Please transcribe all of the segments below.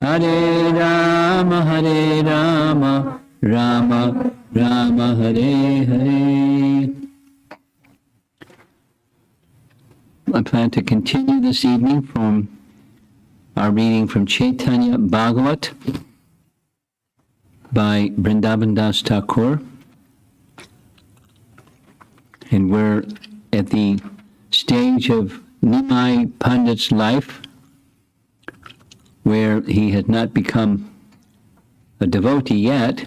Hare Rama, Rama Rama, Hare Hare. I plan to continue this evening from our reading from Chaitanya Bhagavat by Vrindavan Das Thakur. And we're at the stage of Nimai Pandit's life where he had not become a devotee yet,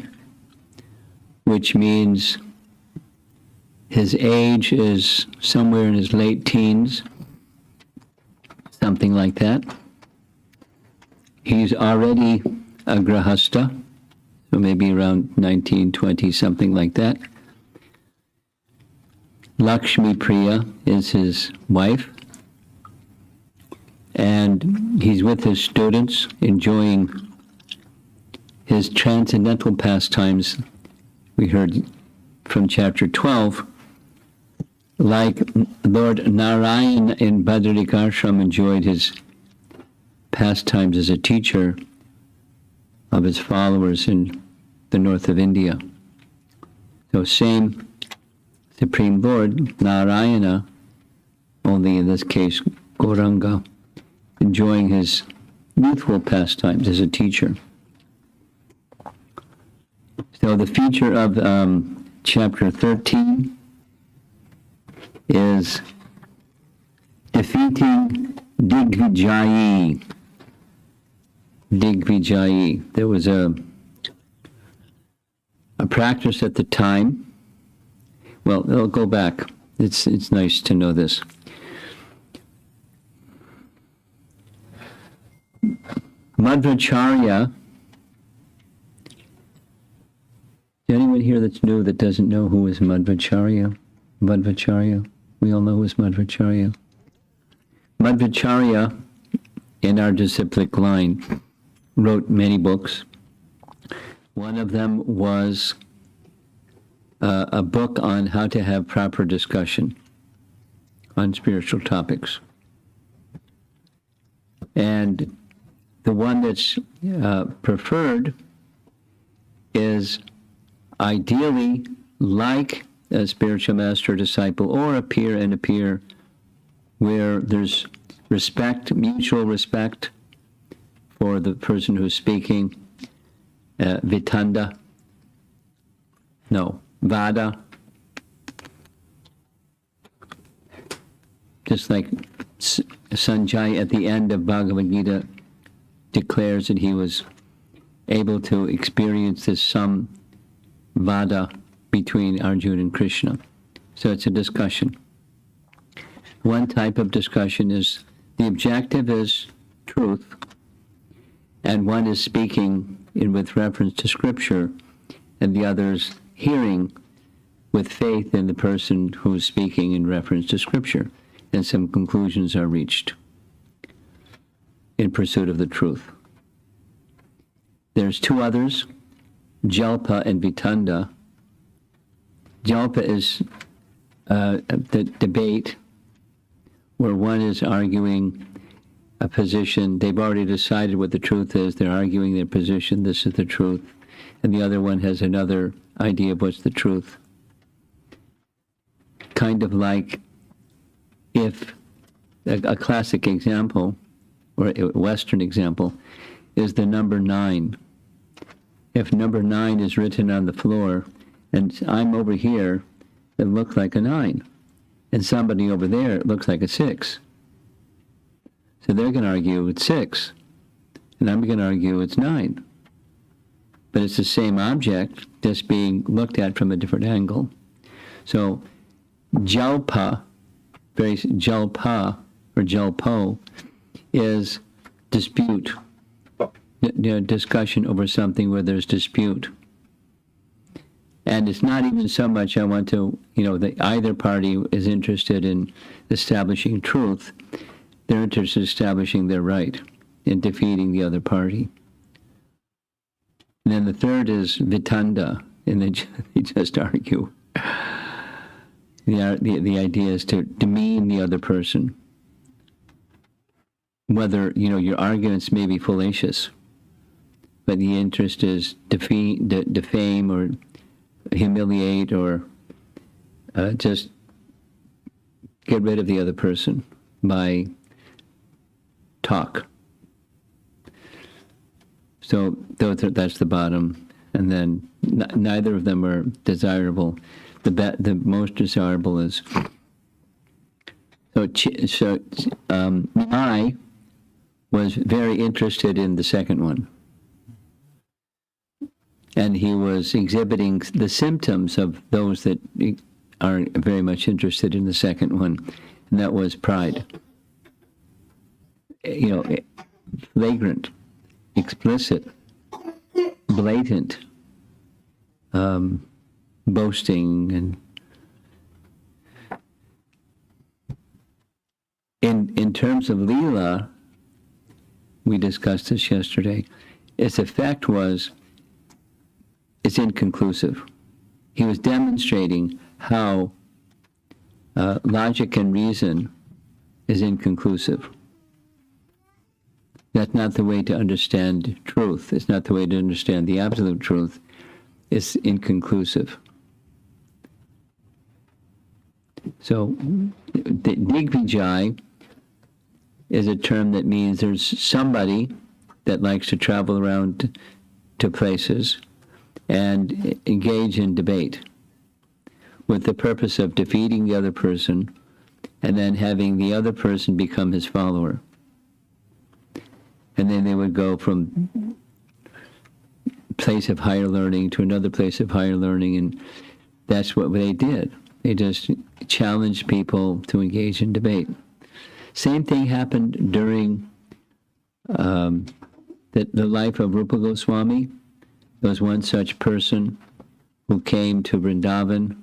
which means his age is somewhere in his late teens, something like that. He's already a grahastha, so maybe around 19, 20, something like that. Lakshmi Priya is his wife, and he's with his students, enjoying his transcendental pastimes. We heard from chapter 12, like Lord Narayan in Badrikashram enjoyed his pastimes as a teacher of his followers in the north of India. So same Supreme Lord, Narayana, only in this case Gauranga, enjoying his youthful pastimes as a teacher. So the feature of chapter 13 is defeating Digvijayi. Digvijayi. There was a practice at the time. Well, I'll go back. It's nice to know this. Madhvacharya. Is anyone here that's new that doesn't know who is Madhvacharya? Madhvacharya. We all know who is Madhvacharya. Madhvacharya, in our disciplic line, wrote many books. One of them was a book on how to have proper discussion on spiritual topics. And the one that's preferred is ideally like a spiritual master or disciple, or a peer and a peer, where there's respect, mutual respect for the person who's speaking, vada. Just like Sanjay at the end of Bhagavad Gita declares that he was able to experience this samvada between Arjuna and Krishna. So it's a discussion. One type of discussion is, the objective is truth, and one is speaking with reference to Scripture, and the other is hearing with faith in the person who is speaking in reference to Scripture, and some conclusions are reached in pursuit of the truth. There's two others, Jalpa and Vitanda. Jalpa is the debate where one is arguing a position. They've already decided what the truth is. They're arguing their position. This is the truth. And the other one has another idea of what's the truth. Kind of like if a classic example, or a Western example, is the number 9. If number 9 is written on the floor, and I'm over here, it looks like a 9. And somebody over there, it looks like a 6. So they're going to argue it's 6. And I'm going to argue it's 9. But it's the same object, just being looked at from a different angle. So Jalpa, Jalpa, or Jalpo, is dispute, discussion over something where there's dispute. And it's not even so much I want to, that either party is interested in establishing truth. They're interested in establishing their right and defeating the other party. And then the third is Vitanda, and they just argue. The idea is to demean the other person. Whether, your arguments may be fallacious, but the interest is defame or humiliate or just get rid of the other person by talk. So that's the bottom. And then neither of them are desirable. The most desirable is I was very interested in the second one, and he was exhibiting the symptoms of those that are very much interested in the second one, and that was pride. Flagrant, explicit, blatant, boasting, and in terms of Leela, we discussed this yesterday, its effect was it's inconclusive. He was demonstrating how logic and reason is inconclusive. That's not the way to understand truth. It's not the way to understand the absolute truth. It's inconclusive. So, Digvijayi is a term that means there's somebody that likes to travel around to places and engage in debate with the purpose of defeating the other person and then having the other person become his follower. And then they would go from place of higher learning to another place of higher learning, and that's what they did. They just challenged people to engage in debate. Same thing happened during the life of Rupa Goswami. There was one such person who came to Vrindavan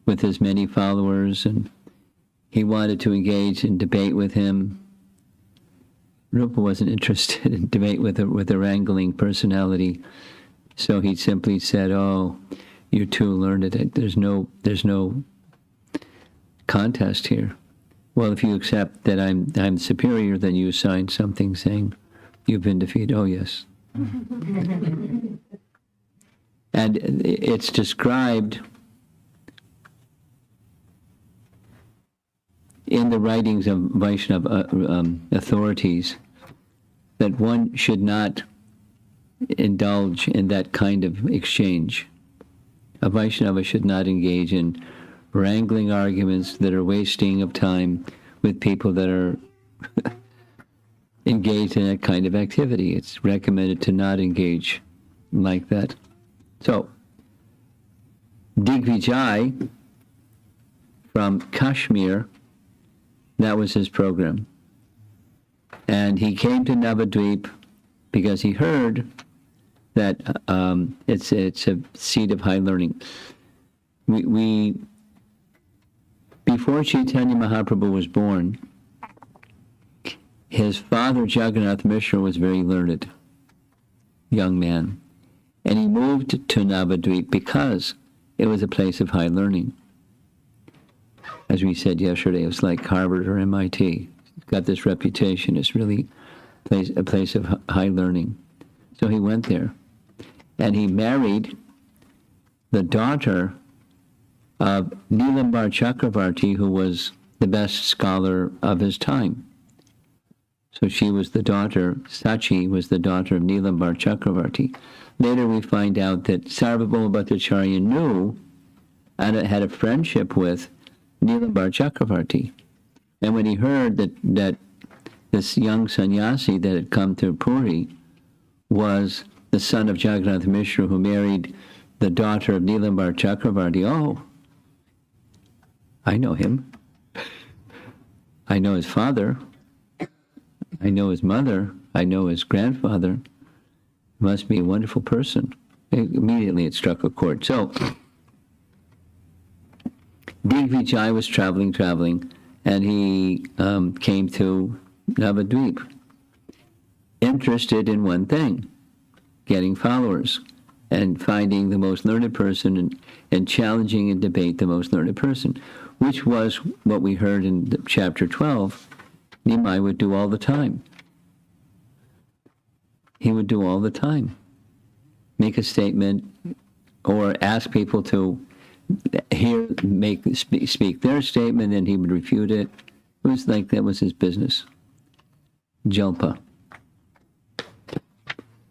with his many followers, and he wanted to engage in debate with him. Rupa wasn't interested in debate with a wrangling personality, so he simply said, "Oh, you're too learned. There's no contest here. Well, if you accept that I'm superior, then you sign something saying you've been defeated." "Oh, yes." And it's described in the writings of Vaishnava authorities that one should not indulge in that kind of exchange. A Vaishnava should not engage in wrangling arguments that are wasting of time with people that are engaged in that kind of activity. It's recommended to not engage like that. So, Digvijayi from Kashmir, that was his program. And he came to Navadvip because he heard that it's a seat of high learning. We before Chaitanya Mahaprabhu was born, his father Jagannath Mishra was very learned, young man. And he moved to Navadvip because it was a place of high learning. As we said yesterday, it was like Harvard or MIT. It's got this reputation. It's really a place of high learning. So he went there. And he married the daughter of Nilambar Chakravarti, who was the best scholar of his time. So she was the daughter, Sachi was the daughter of Nilambar Chakravarti. Later we find out that Sarvabhauma Bhattacharya knew and had a friendship with Nilambar Chakravarti. And when he heard that this young sannyasi that had come to Puri was the son of Jagannath Mishra, who married the daughter of Nilambar Chakravarti, oh, I know him. I know his father. I know his mother. I know his grandfather. Must be a wonderful person. Immediately it struck a chord. So, Digvijayi was traveling, and he came to Navadvip, interested in one thing, getting followers, and finding the most learned person and challenging in debate the most learned person, which was what we heard in chapter 12, Nimai would do all the time. he would do all the time. Make a statement or ask people to speak their statement, and he would refute it. It was like that was his business. Jalpa.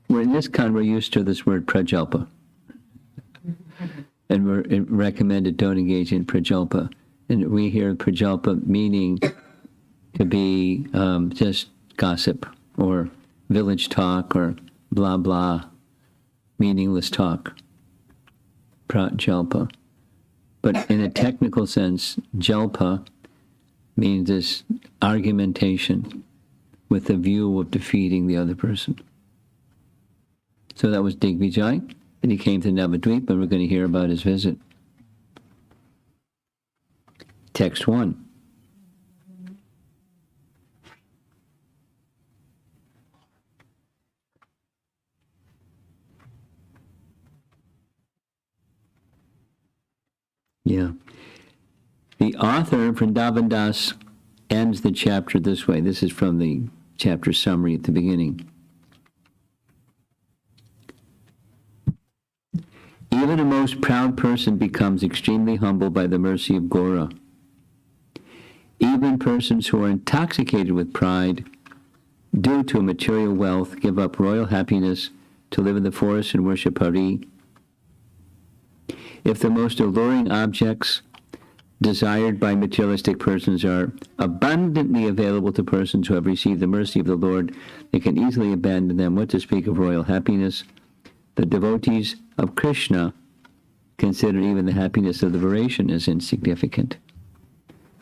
In this kind, we're used to this word prajalpa. And we're recommended don't engage in prajalpa. And we hear prajalpa meaning to be just gossip or village talk or blah blah, meaningless talk. Prajalpa. But in a technical sense, jalpa means this argumentation with the view of defeating the other person. So that was Digvijayi, and he came to Navadvip, and we're going to hear about his visit. Text 1. Yeah. The author, Vrindavan Das, ends the chapter this way. This is from the chapter summary at the beginning. Even a most proud person becomes extremely humble by the mercy of Gora. Even persons who are intoxicated with pride, due to material wealth, give up royal happiness to live in the forest and worship Hari. If the most alluring objects desired by materialistic persons are abundantly available to persons who have received the mercy of the Lord, they can easily abandon them. What to speak of royal happiness? The devotees of Krishna consider even the happiness of liberation as insignificant.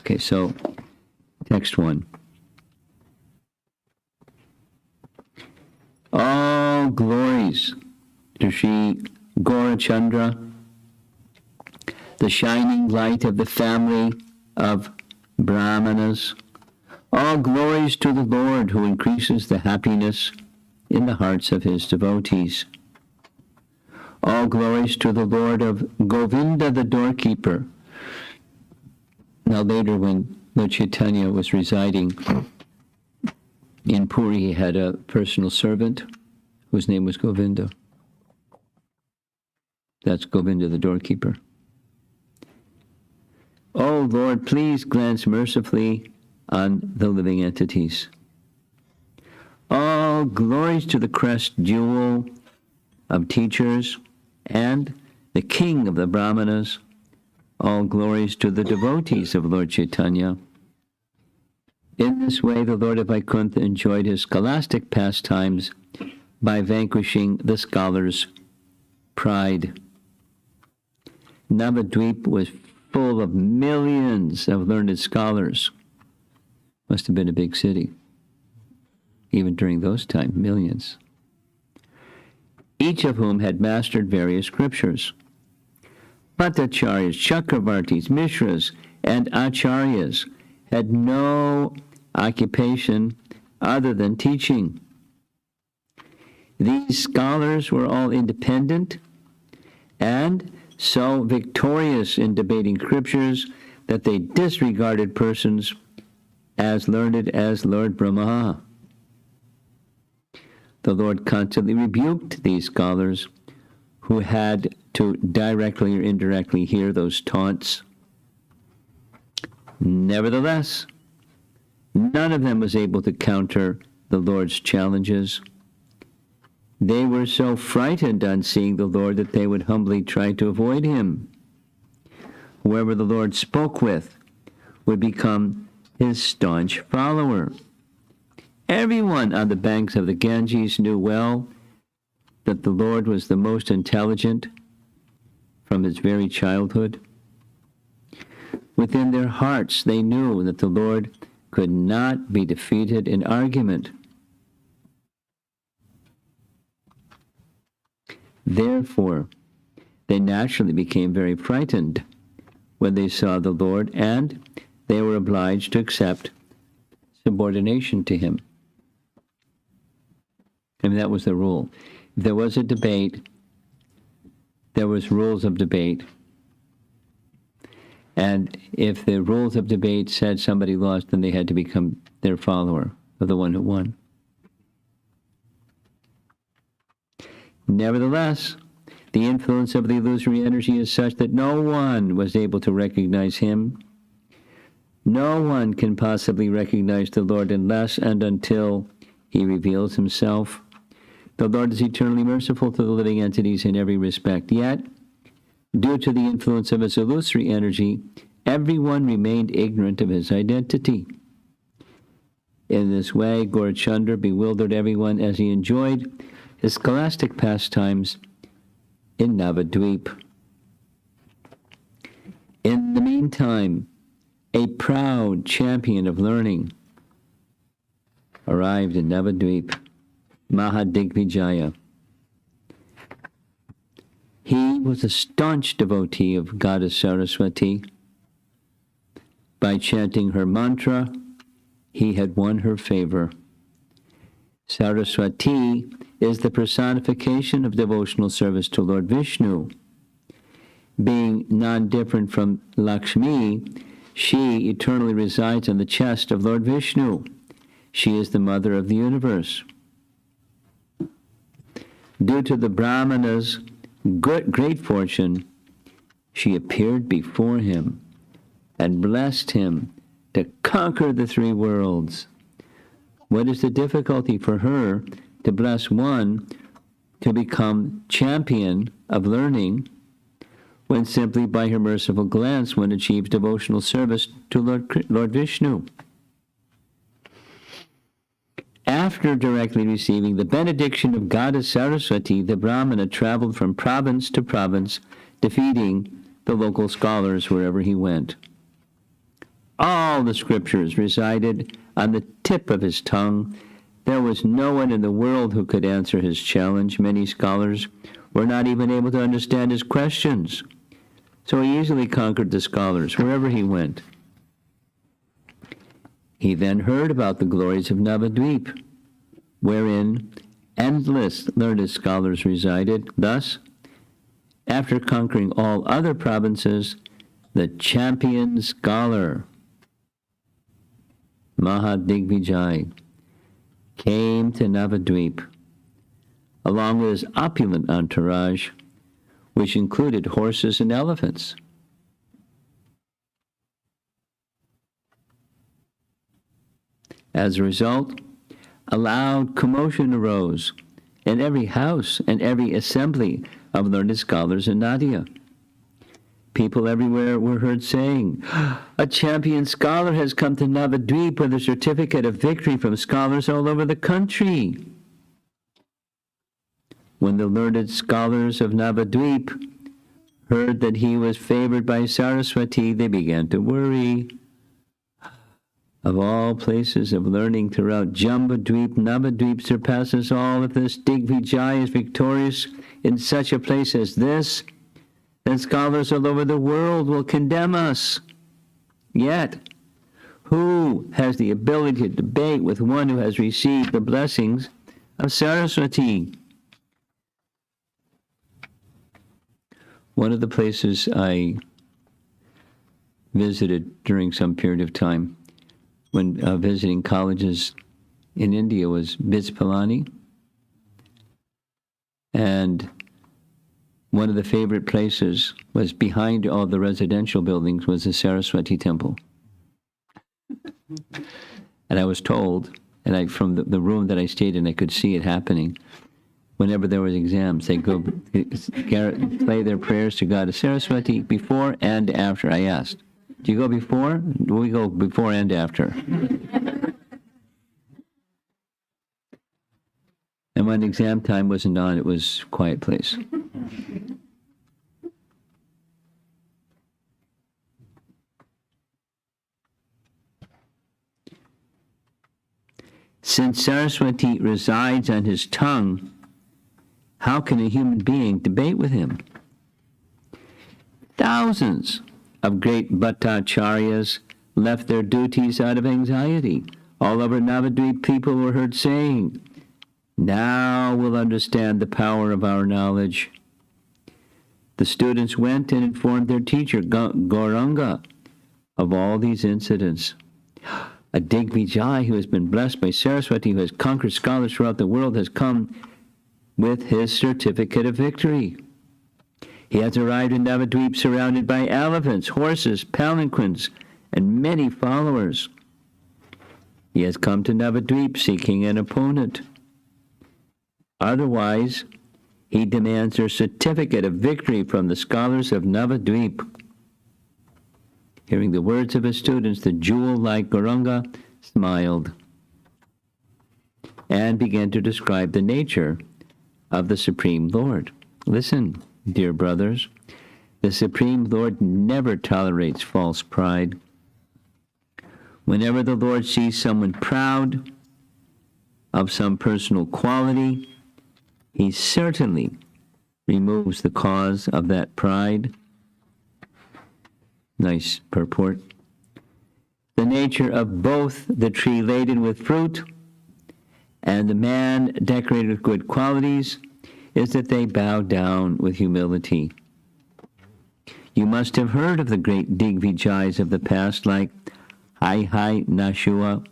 Okay, so text 1. All glories to Sri Gaurachandra, the shining light of the family of Brahmanas. All glories to the Lord who increases the happiness in the hearts of his devotees. All glories to the Lord of Govinda, the doorkeeper. Now later, when Lord Chaitanya was residing in Puri, he had a personal servant whose name was Govinda. That's Govinda, the doorkeeper. Oh Lord, please glance mercifully on the living entities. All glories to the crest jewel of teachers and the king of the Brahmanas. All glories to the devotees of Lord Chaitanya. In this way, the Lord of Vaikuntha enjoyed his scholastic pastimes by vanquishing the scholars' pride. Navadvip was full of millions of learned scholars. Must have been a big city. Even during those times, millions. Each of whom had mastered various scriptures. Bhattacharyas, Chakravartis, Mishras, and Acharyas had no occupation other than teaching. These scholars were all independent and so victorious in debating scriptures that they disregarded persons as learned as Lord Brahma. The Lord constantly rebuked these scholars who had to directly or indirectly hear those taunts. Nevertheless, none of them was able to counter the Lord's challenges. They were so frightened on seeing the Lord that they would humbly try to avoid him. Whoever the Lord spoke with would become his staunch follower. Everyone on the banks of the Ganges knew well that the Lord was the most intelligent from his very childhood. Within their hearts, they knew that the Lord could not be defeated in argument. Therefore, they naturally became very frightened when they saw the Lord, and they were obliged to accept subordination to him. I mean, that was the rule. If there was a debate, there was rules of debate. And if the rules of debate said somebody lost, then they had to become their follower, of the one who won. Nevertheless, the influence of the illusory energy is such that no one was able to recognize him. No one can possibly recognize the Lord unless and until he reveals himself. The Lord is eternally merciful to the living entities in every respect. Yet, due to the influence of his illusory energy, everyone remained ignorant of his identity. In this way, Gaurachandra bewildered everyone as he enjoyed his scholastic pastimes in Navadvip. In the meantime, a proud champion of learning arrived in Navadvip, Digvijaya. He was a staunch devotee of Goddess Saraswati. By chanting her mantra, he had won her favor. Saraswati is the personification of devotional service to Lord Vishnu. Being non-different from Lakshmi, she eternally resides on the chest of Lord Vishnu. She is the mother of the universe. Due to the Brahmana's great fortune, she appeared before him and blessed him to conquer the three worlds. What is the difficulty for her to bless one to become champion of learning when simply by her merciful glance one achieves devotional service to Lord Vishnu? After directly receiving the benediction of Goddess Saraswati, the Brahmana traveled from province to province, defeating the local scholars wherever he went. All the scriptures resided on the tip of his tongue. There was no one in the world who could answer his challenge. Many scholars were not even able to understand his questions. So he easily conquered the scholars wherever he went. He then heard about the glories of Navadvip, wherein endless learned scholars resided. Thus, after conquering all other provinces, the champion scholar, Digvijayi, came to Navadvip, along with his opulent entourage, which included horses and elephants. As a result, a loud commotion arose in every house and every assembly of learned scholars in Nadia. People everywhere were heard saying, "A champion scholar has come to Navadvip with a certificate of victory from scholars all over the country." When the learned scholars of Navadvip heard that he was favored by Saraswati, they began to worry. Of all places of learning throughout Jambudvip, Navadvip surpasses all. If this Digvijayi is victorious in such a place as this, then scholars all over the world will condemn us. Yet, who has the ability to debate with one who has received the blessings of Saraswati? One of the places I visited during some period of time when visiting colleges in India was Bizpalani. And one of the favorite places was behind all the residential buildings was the Saraswati Temple. And I was told, and from the room that I stayed in, I could see it happening. Whenever there was exams, they go play their prayers to Goddess Saraswati before and after. I asked, do you go before? We go before and after. And when exam time wasn't on, it was a quiet place. Since Saraswati resides on his tongue, how can a human being debate with him? Thousands of great Bhattacharyas left their duties out of anxiety. All over Navadvip, people were heard saying, "Now we'll understand the power of our knowledge." The students went and informed their teacher, Gauranga, of all these incidents. A Digvijayi who has been blessed by Saraswati, who has conquered scholars throughout the world, has come with his certificate of victory. He has arrived in Navadvip surrounded by elephants, horses, palanquins, and many followers. He has come to Navadvip seeking an opponent. Otherwise, he demands a certificate of victory from the scholars of Navadvip. Hearing the words of his students, the jewel-like Gauranga smiled and began to describe the nature of the Supreme Lord. Listen, dear brothers, the Supreme Lord never tolerates false pride. Whenever the Lord sees someone proud of some personal quality, he certainly removes the cause of that pride. Nice purport. The nature of both the tree laden with fruit and the man decorated with good qualities is that they bow down with humility. You must have heard of the great Digvijayis of the past, like Hai Nashua,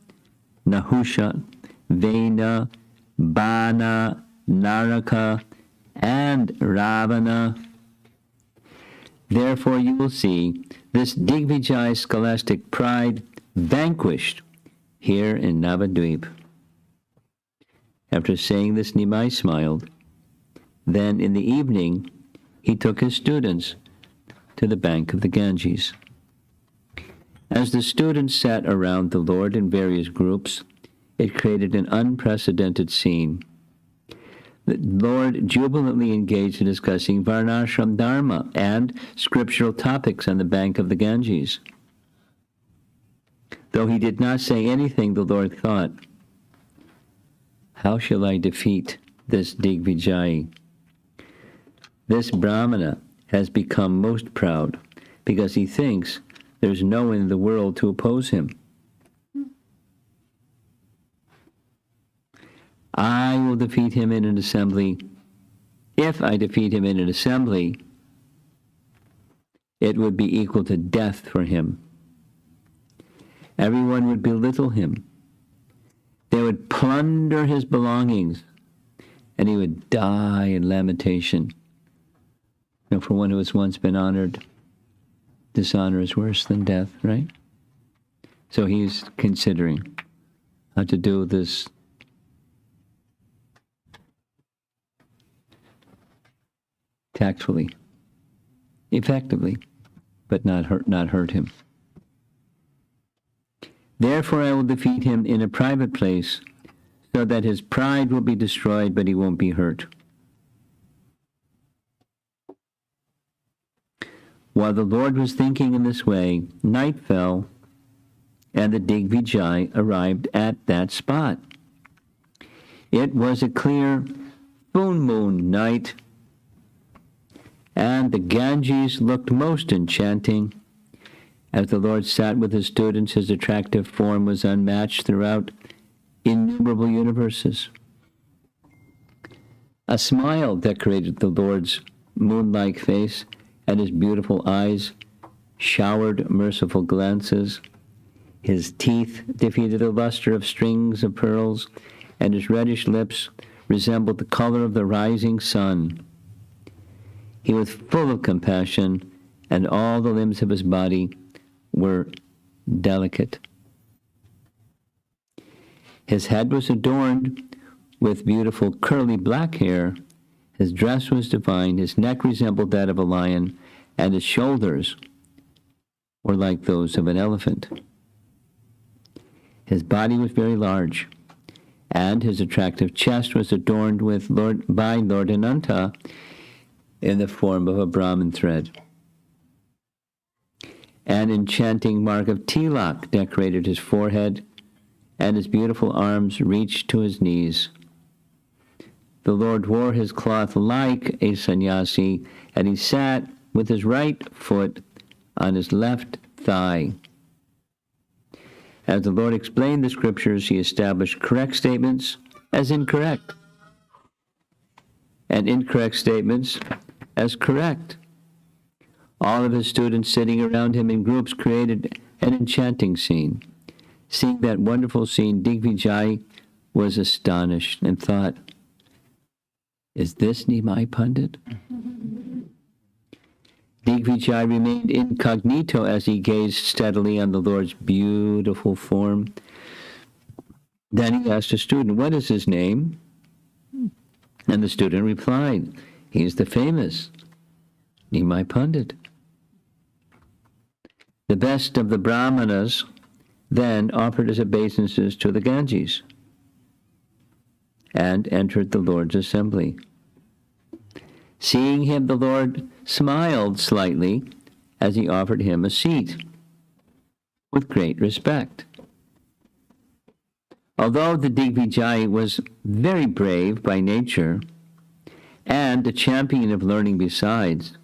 Nahusha, Vena, Bana, Naraka, and Ravana. Therefore you will see this Digvijayi scholastic pride vanquished here in Navadvip. After saying this, Nimai smiled. Then in the evening, he took his students to the bank of the Ganges. As the students sat around the Lord in various groups, it created an unprecedented scene. The Lord jubilantly engaged in discussing Varnashram Dharma and scriptural topics on the bank of the Ganges. Though he did not say anything, the Lord thought, how shall I defeat this Digvijayi? This Brahmana has become most proud because he thinks there's no one in the world to oppose him. I will defeat him in an assembly. If I defeat him in an assembly, it would be equal to death for him. Everyone would belittle him. They would plunder his belongings, and he would die in lamentation. You know, for one who has once been honored, dishonor is worse than death, right? So he's considering how to do this tactfully, effectively, but not hurt him. Therefore I will defeat him in a private place, so that his pride will be destroyed, but he won't be hurt. While the Lord was thinking in this way, night fell, and the Digvijayi arrived at that spot. It was a clear full moon night, and the Ganges looked most enchanting. As the Lord sat with his students, his attractive form was unmatched throughout innumerable universes. A smile decorated the Lord's moon-like face, and his beautiful eyes showered merciful glances. His teeth defeated the luster of strings of pearls, and his reddish lips resembled the color of the rising sun. He was full of compassion, and all the limbs of his body were delicate. His head was adorned with beautiful curly black hair. His dress was divine. His neck resembled that of a lion, and his shoulders were like those of an elephant. His body was very large, and his attractive chest was adorned by Lord Ananta in the form of a Brahmin thread. An enchanting mark of tilak decorated his forehead, and his beautiful arms reached to his knees. The Lord wore his cloth like a sannyasi, and he sat with his right foot on his left thigh. As the Lord explained the scriptures, he established correct statements as incorrect, and incorrect statements as correct. All of his students sitting around him in groups created an enchanting scene. Seeing that wonderful scene, Digvijayi was astonished and thought, Is this Nimai Pandit? Digvijayi remained incognito as he gazed steadily on the Lord's beautiful form. Then he asked a student, "What is his name?" And the student replied, "He's the famous Nimai Pandit." The best of the Brahmanas then offered his obeisances to the Ganges and entered the Lord's assembly. Seeing him, the Lord smiled slightly as he offered him a seat with great respect. Although the Digvijayi was very brave by nature and a champion of learning besides,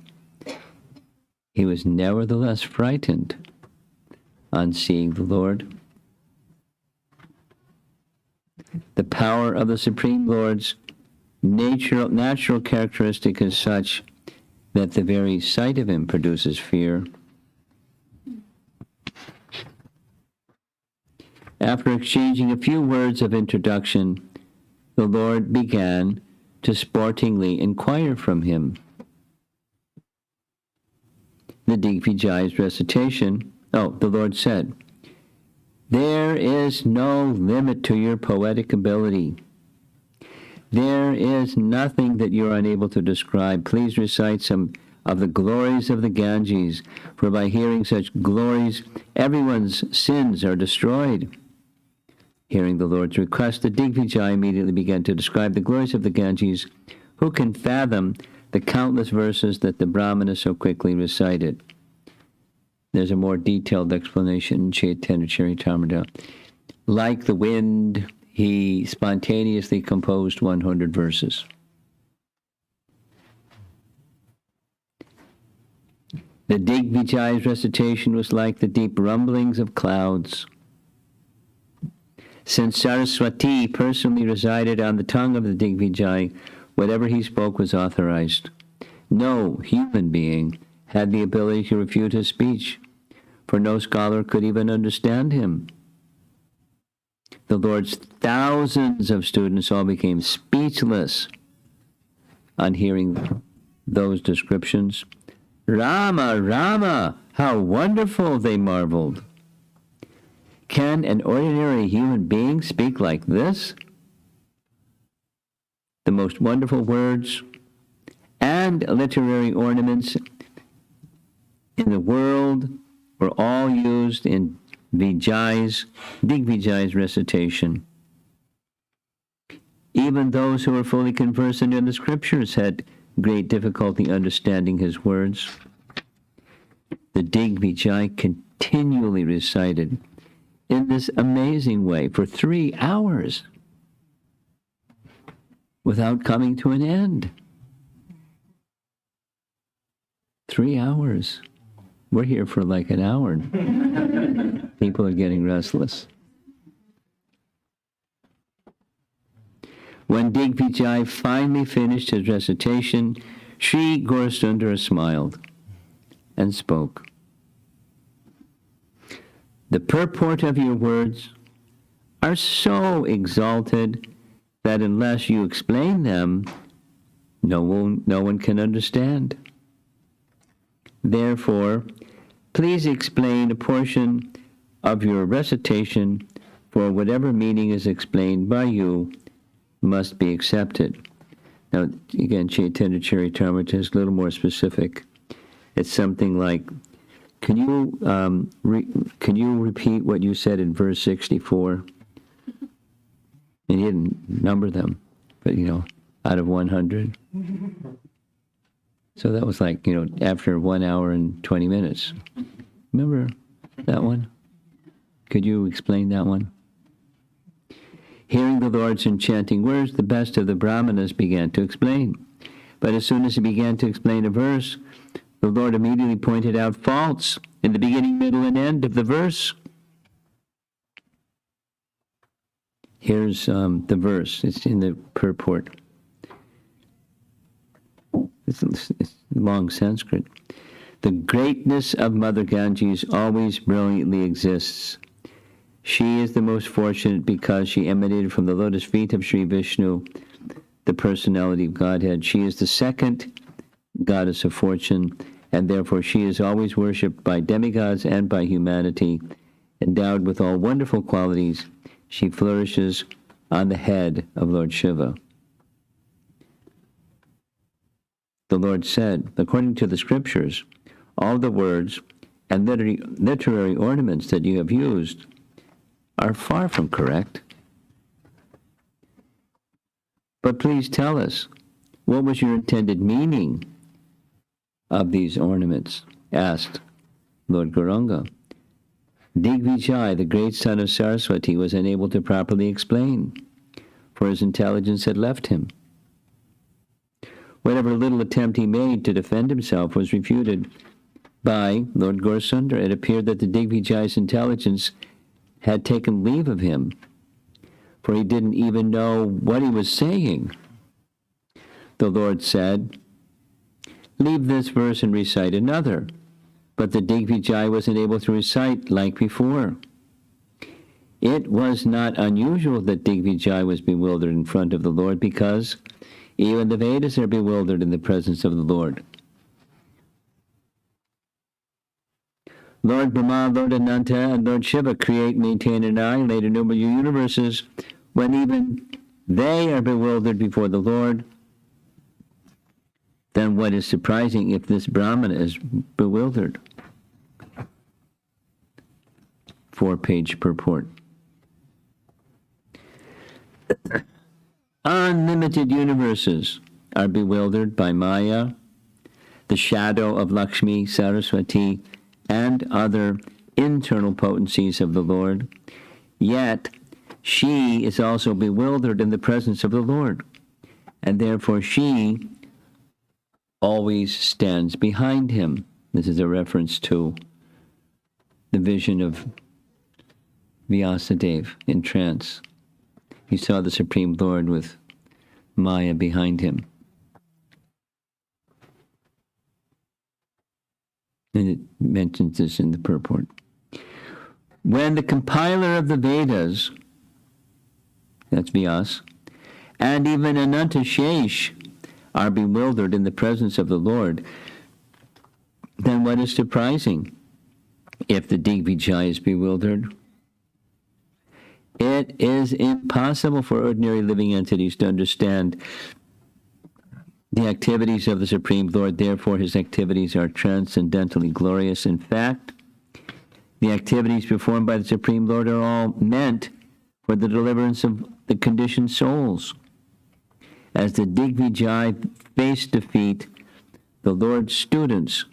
he was nevertheless frightened on seeing the Lord. The power of the Supreme Lord's natural characteristic is such that the very sight of him produces fear. After exchanging a few words of introduction, the Lord began to sportingly inquire from him. The Digvijayi's recitation, the Lord said, "There is no limit to your poetic ability. There is nothing that you are unable to describe. Please recite some of the glories of the Ganges, for by hearing such glories, everyone's sins are destroyed." Hearing the Lord's request, the Digvijayi immediately began to describe the glories of the Ganges. Who can fathom the countless verses that the Brahmana so quickly recited? There's a more detailed explanation in Chaitanya Charitamrita. Like the wind, he spontaneously composed 100 verses. The Digvijayi's recitation was like the deep rumblings of clouds. Since Saraswati personally resided on the tongue of the Digvijayi, whatever he spoke was authorized. No human being had the ability to refute his speech, for no scholar could even understand him. The Lord's thousands of students all became speechless on hearing those descriptions. "Rama, Rama, how wonderful," they marveled. "Can an ordinary human being speak like this?" The most wonderful words and literary ornaments in the world were all used in Digvijayi's recitation. Even those who were fully conversant in the scriptures had great difficulty understanding his words. The Digvijayi continually recited in this amazing way for 3 hours without coming to an end. 3 hours. We're here for like an hour. People are getting restless. When Digvijayi finally finished his recitation, Sri Gaurasundara smiled and spoke. "The purport of your words are so exalted that unless you explain them, no one can understand. Therefore, please explain a portion of your recitation, for whatever meaning is explained by you must be accepted." Now, again, Chaitanya Charitamrita is a little more specific. It's something like, can you repeat what you said in verse 64? And he didn't number them, but, out of 100. So that was like, after 1 hour and 20 minutes. Remember that one? Could you explain that one? Hearing the Lord's enchanting words, the best of the Brahmanas began to explain. But as soon as he began to explain a verse, the Lord immediately pointed out faults in the beginning, middle, and end of the verse. Here's the verse. It's in the purport. It's long Sanskrit. "The greatness of Mother Ganges always brilliantly exists. She is the most fortunate because she emanated from the lotus feet of Sri Vishnu. the personality of Godhead. She is the second goddess of fortune, and therefore she is always worshipped by demigods and by humanity. Endowed with all wonderful qualities, she flourishes on the head of Lord Shiva. The Lord said, according to the scriptures, all the words and literary ornaments that you have used are far from correct. But please tell us, what was your intended meaning of these ornaments? Asked Lord Gauranga. Digvijayi, the great son of Saraswati, was unable to properly explain, for his intelligence had left him. Whatever little attempt he made to defend himself was refuted by Lord Gaurasundar. It appeared that the Digvijayi's intelligence had taken leave of him, for he didn't even know what he was saying. The Lord said, "Leave this verse and recite another." But the Digvijayi wasn't able to recite like before. It was not unusual that Digvijayi was bewildered in front of the Lord, because even the Vedas are bewildered in the presence of the Lord. Lord Brahma, Lord Ananta, and Lord Shiva create, maintain, and annihilate innumerable universes. When even they are bewildered before the Lord, then what is surprising if this Brahmana is bewildered? 4-page purport. Unlimited universes are bewildered by Maya, the shadow of Lakshmi, Saraswati, and other internal potencies of the Lord. Yet, she is also bewildered in the presence of the Lord, and therefore she always stands behind him. This is a reference to the vision of Vyasadeva in trance. He saw the Supreme Lord with Maya behind him. And it mentions this in the purport. When the compiler of the Vedas, that's Vyas, and even Ananta Shesh are bewildered in the presence of the Lord, then what is surprising if the Digvijayi is bewildered? It is impossible for ordinary living entities to understand the activities of the Supreme Lord. Therefore, his activities are transcendently glorious. In fact, the activities performed by the Supreme Lord are all meant for the deliverance of the conditioned souls. As the Digvijayi faced defeat, the Lord's students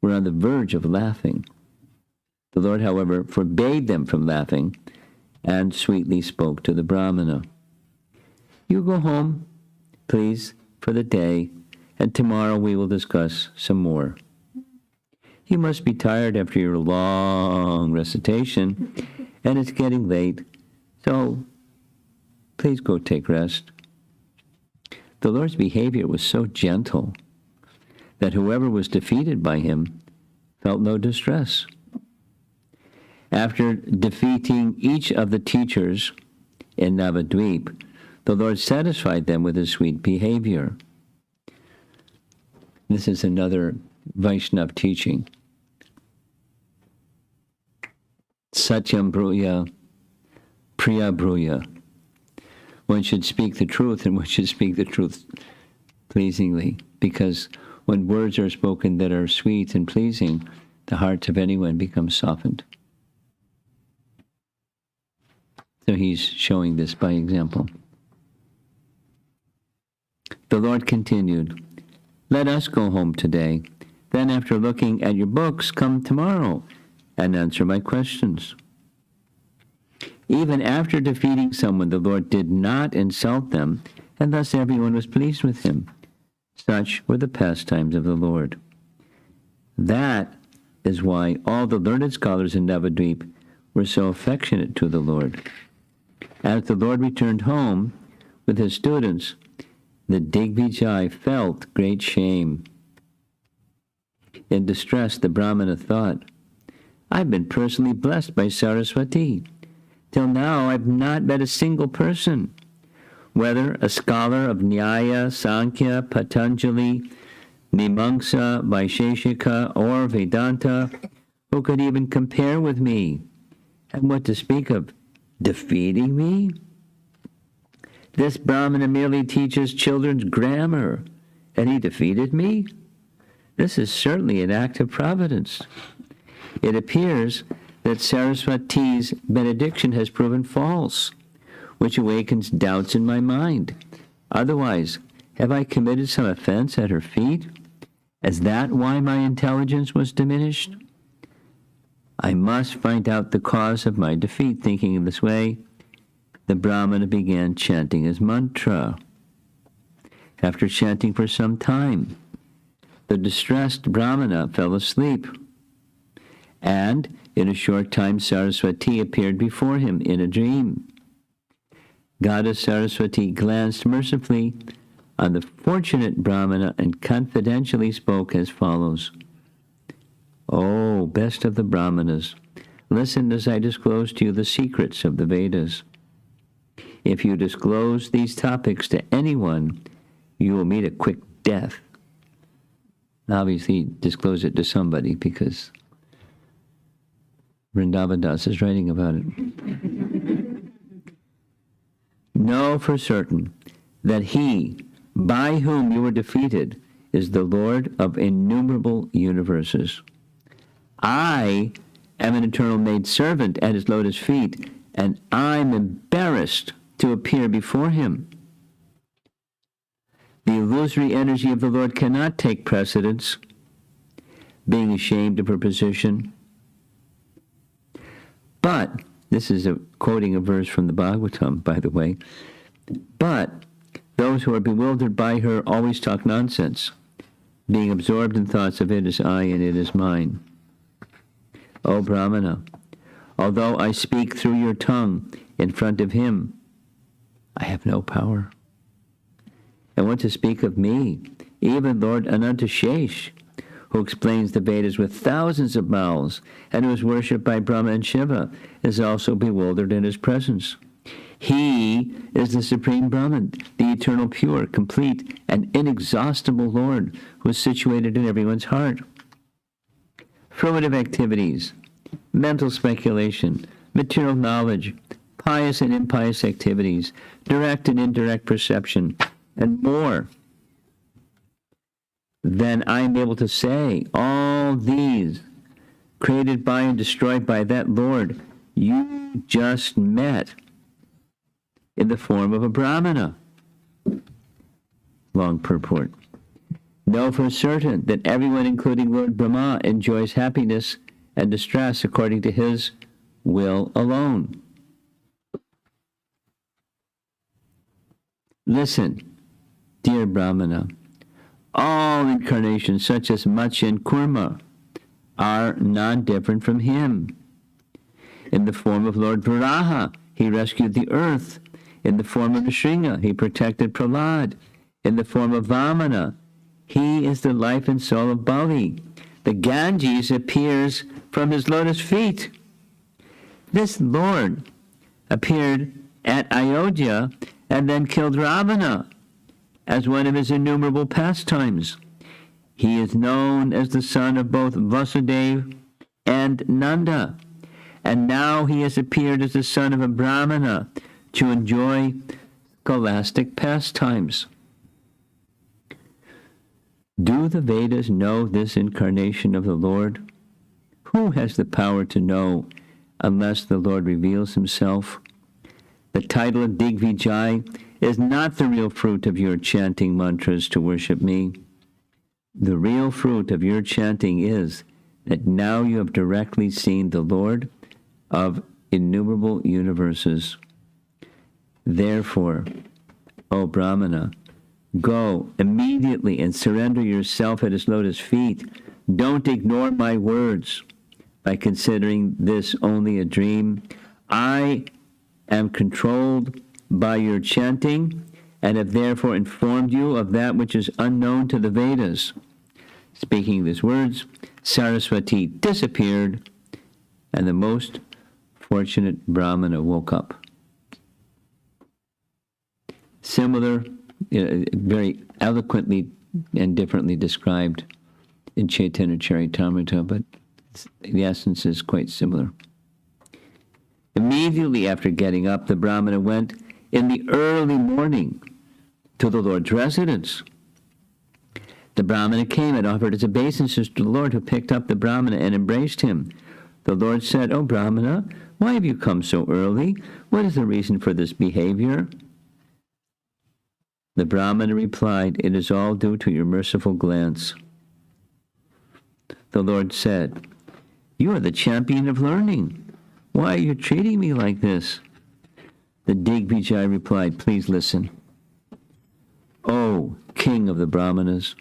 were on the verge of laughing. The Lord, however, forbade them from laughing and sweetly spoke to the Brahmana. "You go home, please, for the day, and tomorrow we will discuss some more. You must be tired after your long recitation, and it's getting late, so please go take rest." The Lord's behavior was so gentle that whoever was defeated by him felt no distress. After defeating each of the teachers in Navadvip, the Lord satisfied them with his sweet behavior. This is another Vaishnava teaching. Satyam Bruya, Priya Bruya. One should speak the truth, and one should speak the truth pleasingly, because when words are spoken that are sweet and pleasing, the hearts of anyone become softened. So he's showing this by example. The Lord continued, "Let us go home today. Then after looking at your books, come tomorrow and answer my questions." Even after defeating someone, the Lord did not insult them, and thus everyone was pleased with him. Such were the pastimes of the Lord. That is why all the learned scholars in Navadvip were so affectionate to the Lord. As the Lord returned home with his students, the Digvijayi felt great shame. In distress, the Brahmana thought, "I've been personally blessed by Saraswati. Till now, I've not met a single person whether a scholar of Nyaya, Sankhya, Patanjali, Mimamsa, Vaisheshika, or Vedanta, who could even compare with me, and what to speak of defeating me? This Brahmana merely teaches children's grammar, and he defeated me? This is certainly an act of providence. It appears that Saraswati's benediction has proven false, which awakens doubts in my mind. Otherwise, have I committed some offense at her feet? Is that why my intelligence was diminished? I must find out the cause of my defeat. Thinking in this way, the Brahmana began chanting his mantra. After chanting for some time, the distressed Brahmana fell asleep, and in a short time Saraswati appeared before him in a dream. Goddess Saraswati glanced mercifully on the fortunate Brahmana and confidentially spoke as follows. "O best of the Brahmanas, listen as I disclose to you the secrets of the Vedas. If you disclose these topics to anyone, you will meet a quick death." Obviously, disclose it to somebody because Vrindavan is writing about it. Know for certain that he, by whom you were defeated, is the Lord of innumerable universes. I am an eternal maidservant at his lotus feet, and I'm embarrassed to appear before him. The illusory energy of the Lord cannot take precedence, being ashamed of her position. But, this is quoting a verse from the Bhagavatam, by the way, but those who are bewildered by her always talk nonsense, being absorbed in thoughts of it is I and it is mine. O Brahmana, although I speak through your tongue in front of him, I have no power. And what to speak of me, even Lord Anantashesh, who explains the Vedas with thousands of mouths and who is worshipped by Brahma and Shiva, is also bewildered in his presence. He is the Supreme Brahman, the eternal pure, complete, and inexhaustible Lord who is situated in everyone's heart. Fruitive activities, mental speculation, material knowledge, pious and impious activities, direct and indirect perception, and more than I am able to say, all these created by and destroyed by that Lord you just met in the form of a Brahmana. Long purport. Know for certain that everyone, including Lord Brahma, enjoys happiness and distress according to his will alone. Listen, dear Brahmana, all incarnations such as Matsya and Kurma are non-different from him. In the form of Lord Varaha, he rescued the earth. In the form of Nrsimha, he protected Prahlad. In the form of Vamana, he is the life and soul of Bali. The Ganges appears from his lotus feet. This Lord appeared at Ayodhya and then killed Ravana as one of his innumerable pastimes. He is known as the son of both Vasudeva and Nanda, and now he has appeared as the son of a Brahmana to enjoy scholastic pastimes. Do the Vedas know this incarnation of the Lord? Who has the power to know unless the Lord reveals himself? The title of Digvijayi is not the real fruit of your chanting mantras to worship me. The real fruit of your chanting is that now you have directly seen the Lord of innumerable universes. Therefore, O Brahmana, go immediately and surrender yourself at his lotus feet. Don't ignore my words by considering this only a dream. I am controlled by your chanting and have therefore informed you of that which is unknown to the Vedas. Speaking these words, Saraswati disappeared, and the most fortunate Brahmana woke up. Similar, very eloquently and differently described in Chaitanya Charitamrita, but the essence is quite similar. Immediately after getting up, the Brahmana went in the early morning to the Lord's residence. The Brahmana came and offered his obeisances to the Lord, who picked up the Brahmana and embraced him. The Lord said, "O Brahmana, why have you come so early? What is the reason for this behavior?" The Brahmana replied, "It is all due to your merciful glance." The Lord said, "You are the champion of learning. Why are you treating me like this?" The Digvijayi replied, "Please listen. O king of the Brahmanas,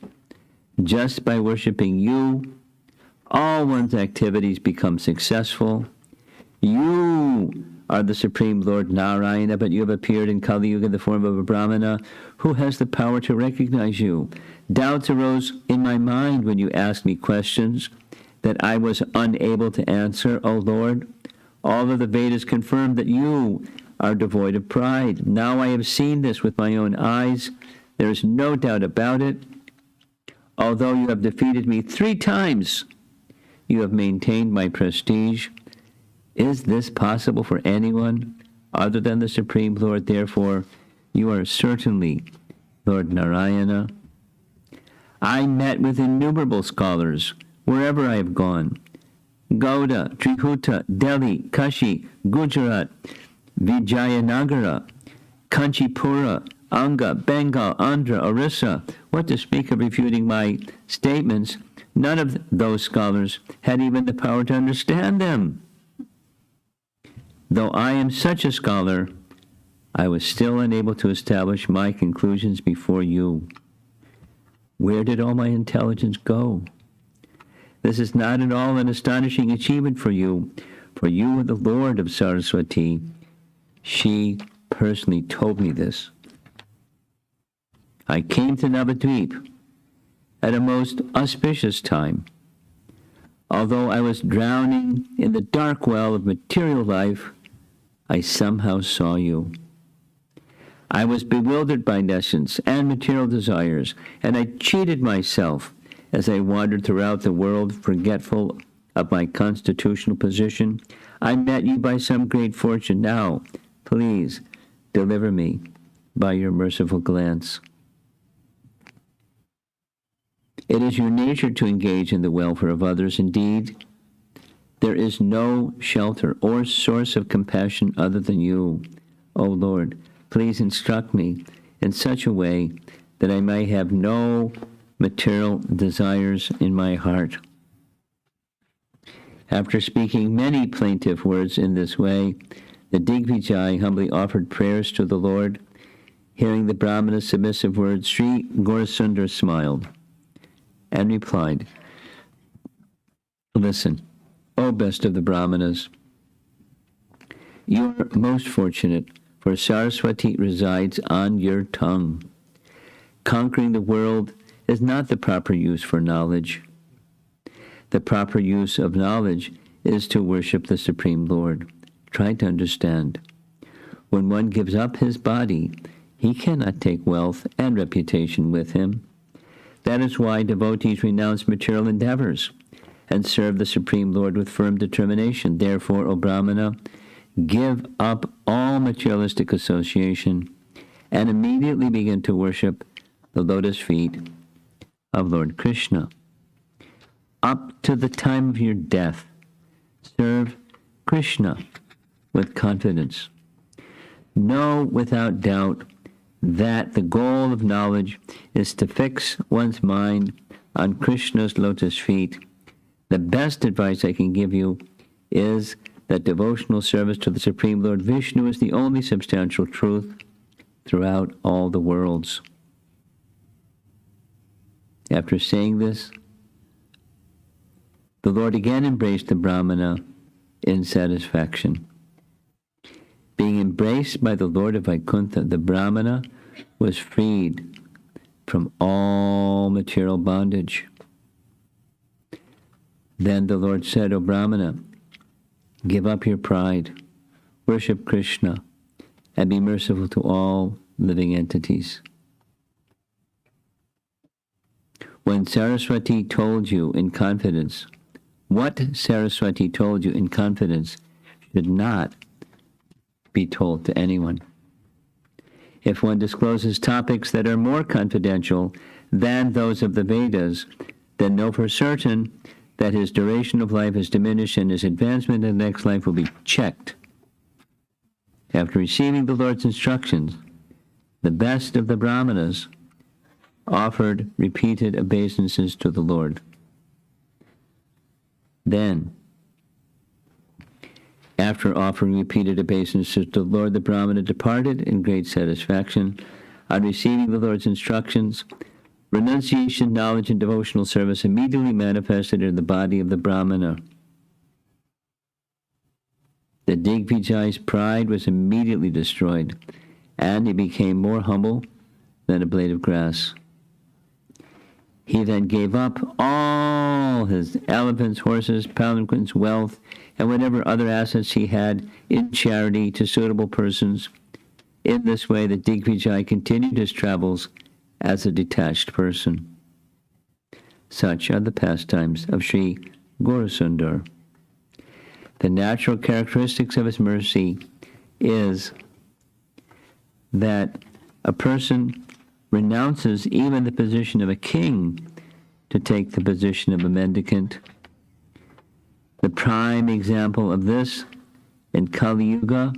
just by worshiping you, all one's activities become successful. You are the Supreme Lord Narayana, but you have appeared in Kali Yuga in the form of a Brahmana who has the power to recognize you. Doubts arose in my mind when you asked me questions that I was unable to answer, O Lord. All of the Vedas confirm that you are devoid of pride. Now I have seen this with my own eyes. There is no doubt about it. Although you have defeated me 3 times, you have maintained my prestige. Is this possible for anyone other than the Supreme Lord? Therefore, you are certainly Lord Narayana. I met with innumerable scholars wherever I have gone. Gauda, Trihuta, Delhi, Kashi, Gujarat, Vijayanagara, Kanchipura, Anga, Bengal, Andhra, Orissa. What to speak of refuting my statements? None of those scholars had even the power to understand them. Though I am such a scholar, I was still unable to establish my conclusions before you. Where did all my intelligence go? This is not at all an astonishing achievement for you are the Lord of Saraswati. She personally told me this. I came to Navadvip at a most auspicious time. Although I was drowning in the dark well of material life, I somehow saw you. I was bewildered by nescience and material desires, and I cheated myself as I wandered throughout the world, forgetful of my constitutional position. I met you by some great fortune. Now, please, deliver me by your merciful glance. It is your nature to engage in the welfare of others. Indeed, there is no shelter or source of compassion other than you. O Lord, please instruct me in such a way that I may have no material desires in my heart. After speaking many plaintive words in this way, the Digvijayi humbly offered prayers to the Lord. Hearing the Brahmana's submissive words, Sri Gaurasundar smiled and replied, "Listen, O best of the Brahmanas, you are most fortunate, for Saraswati resides on your tongue. Conquering the world is not the proper use for knowledge. The proper use of knowledge is to worship the Supreme Lord. Try to understand. When one gives up his body, he cannot take wealth and reputation with him. That is why devotees renounce material endeavors and serve the Supreme Lord with firm determination. Therefore, O Brahmana, give up all materialistic association and immediately begin to worship the lotus feet of Lord Krishna. Up to the time of your death, serve Krishna with confidence. Know without doubt that the goal of knowledge is to fix one's mind on Krishna's lotus feet. The best advice I can give you is that devotional service to the Supreme Lord Vishnu is the only substantial truth throughout all the worlds." After saying this, the Lord again embraced the Brahmana in satisfaction. Being embraced by the Lord of Vaikuntha, the Brahmana was freed from all material bondage. Then the Lord said, "O Brahmana, give up your pride, worship Krishna, and be merciful to all living entities. When Saraswati told you in confidence, what Saraswati told you in confidence should not be told to anyone. If one discloses topics that are more confidential than those of the Vedas, then know for certain that his duration of life is diminished and his advancement in the next life will be checked. After receiving the Lord's instructions, the best of the Brahmanas offered repeated obeisances to the Lord. Then, after offering repeated obeisances to the Lord, the Brahmana departed in great satisfaction. On receiving the Lord's instructions, renunciation, knowledge, and devotional service immediately manifested in the body of the Brahmana. The Digvijayi's pride was immediately destroyed, and he became more humble than a blade of grass. He then gave up all his elephants, horses, palanquins, wealth, and whatever other assets he had in charity to suitable persons. In this way, the Digvijayi continued his travels as a detached person. Such are the pastimes of Sri Gaurasundar. The natural characteristics of his mercy is that a person renounces even the position of a king to take the position of a mendicant. The prime example of this in Kali Yuga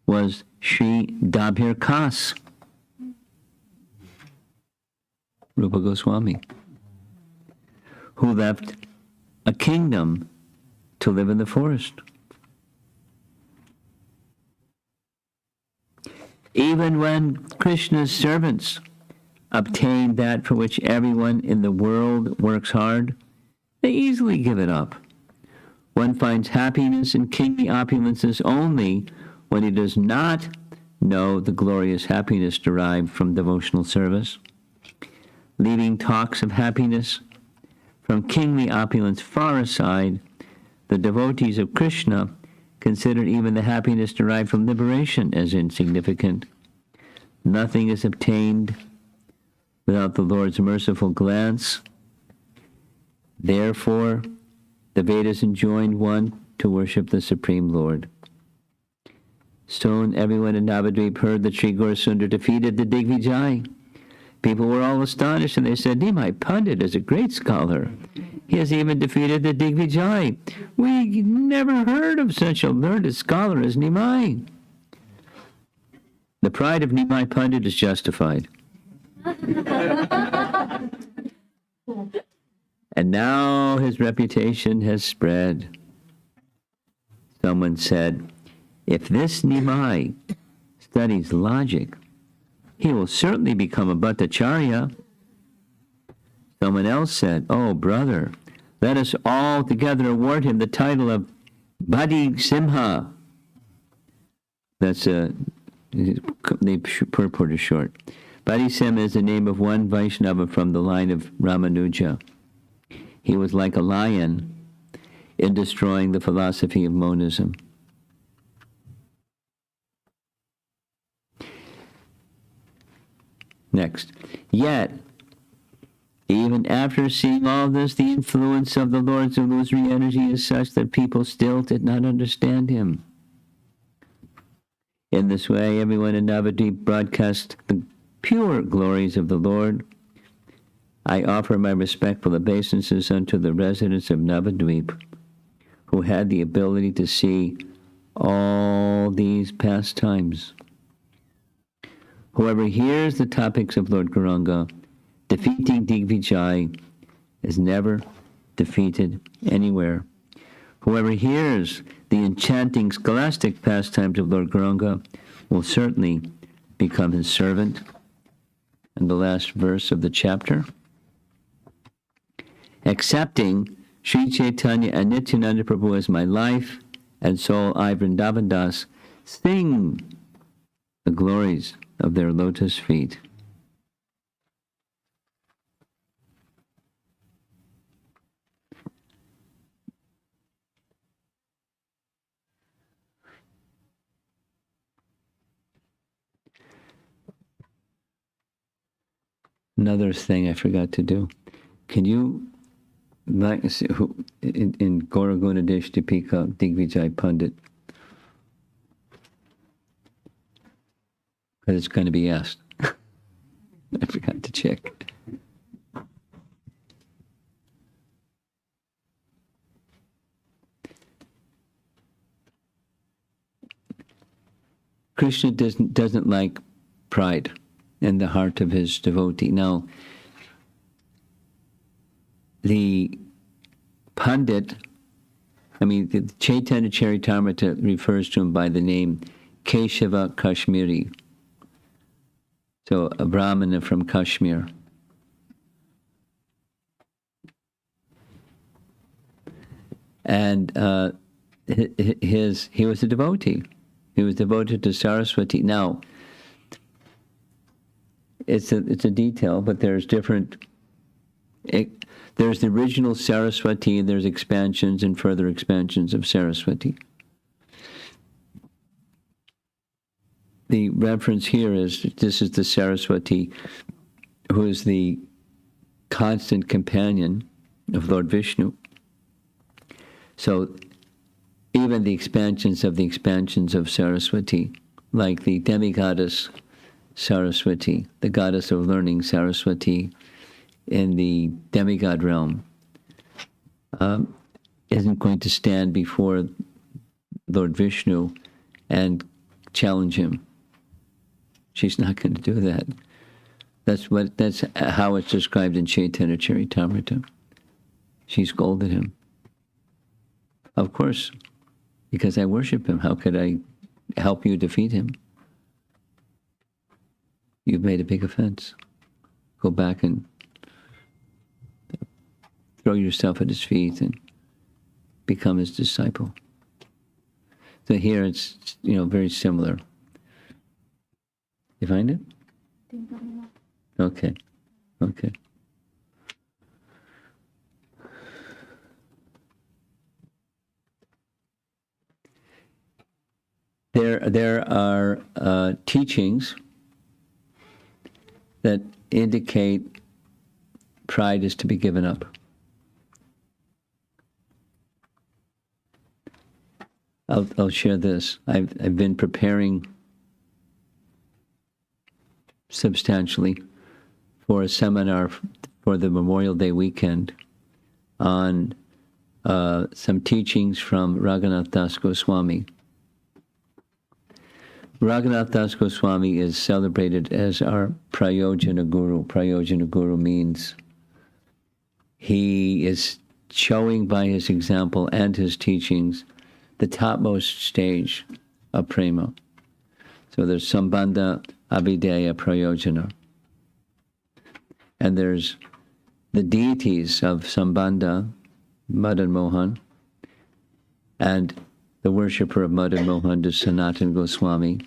was Sri Dabhir Kas, Rupa Goswami, who left a kingdom to live in the forest. Even when Krishna's servants obtain that for which everyone in the world works hard, they easily give it up. One finds happiness in kingly opulences only when he does not know the glorious happiness derived from devotional service. Leaving talks of happiness from kingly opulence far aside, the devotees of Krishna consider even the happiness derived from liberation as insignificant. Nothing is obtained without the Lord's merciful glance. Therefore, the Vedas enjoined one to worship the Supreme Lord. Soon everyone in Navadvip heard that Sri Gaurasundar defeated the Digvijayi. People were all astonished, and they said, Nimai Pandit is a great scholar. He has even defeated the Digvijayi. We never heard of such a learned scholar as Nimai. The pride of Nimai Pandit is justified. And now his reputation has spread. Someone said, if this Nimai studies logic, he will certainly become a Bhattacharya. Someone else said, oh, brother, let us all together award him the title of Badi Simha. That's they purport is short. Badi Simha is the name of one Vaishnava from the line of Ramanuja. He was like a lion in destroying the philosophy of monism. Next. Yet, even after seeing all this, the influence of the Lord's illusory energy is such that people still did not understand him. In this way, everyone in Navadvip broadcast the pure glories of the Lord. I offer my respectful obeisances unto the residents of Navadvip, who had the ability to see all these pastimes. Whoever hears the topics of Lord Gauranga, defeating Digvijayi, is never defeated anywhere. Whoever hears the enchanting scholastic pastimes of Lord Gauranga will certainly become his servant. And the last verse of the chapter. Accepting Sri Chaitanya and Nityananda Prabhu as my life and soul, I, Vrindavan Das, sing the glories of their lotus feet. Another thing I forgot to do. Can you, in Gauraguna Deshtipika, Digvijayi Pandit, because it's going to be asked. I forgot to check. Krishna doesn't like pride in the heart of his devotee. Now, the Pandit, the Chaitanya Charitamrita refers to him by the name Keshava Kashmiri. So a Brahmana from Kashmir. And he was a devotee. He was devoted to Saraswati. Now, it's a detail, but there's different. There's the original Saraswati, and there's expansions and further expansions of Saraswati. The reference here is, this is the Saraswati who is the constant companion of Lord Vishnu. So even the expansions of Saraswati, like the demigoddess Saraswati, the goddess of learning Saraswati in the demigod realm, isn't going to stand before Lord Vishnu and challenge him. She's not going to do that. That's how it's described in Chaitanya Charitamrita. She scolded him. Of course, because I worship him. How could I help you defeat him? You've made a big offense. Go back and throw yourself at his feet and become his disciple. So here it's, very similar. You find it? Okay. There are teachings that indicate pride is to be given up. I'll share this. I've been preparing substantially for a seminar for the Memorial Day weekend on some teachings from Raghunath Das Goswami. Raghunath Das Goswami is celebrated as our Prayojana Guru. Prayojana Guru means he is showing by his example and his teachings the topmost stage of prema. So there's Sambandha, Abhideya, Prayojana. And there's the deities of Sambandha, Madan Mohan, and the worshipper of Madan Mohan is Sanatana Goswami.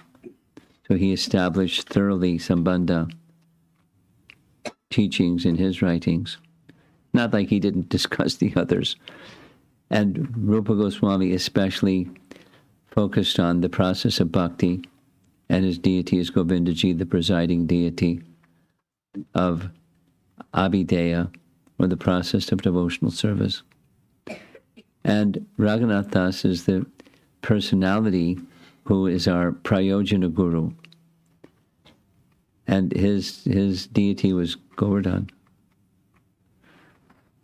So he established thoroughly Sambandha teachings in his writings. Not like he didn't discuss the others. And Rupa Goswami especially focused on the process of bhakti, and his deity is Govindaji, the presiding deity of Abhideya, or the process of devotional service. And Raghunath Das is the personality who is our Prayojana Guru. And his deity was Govardhan,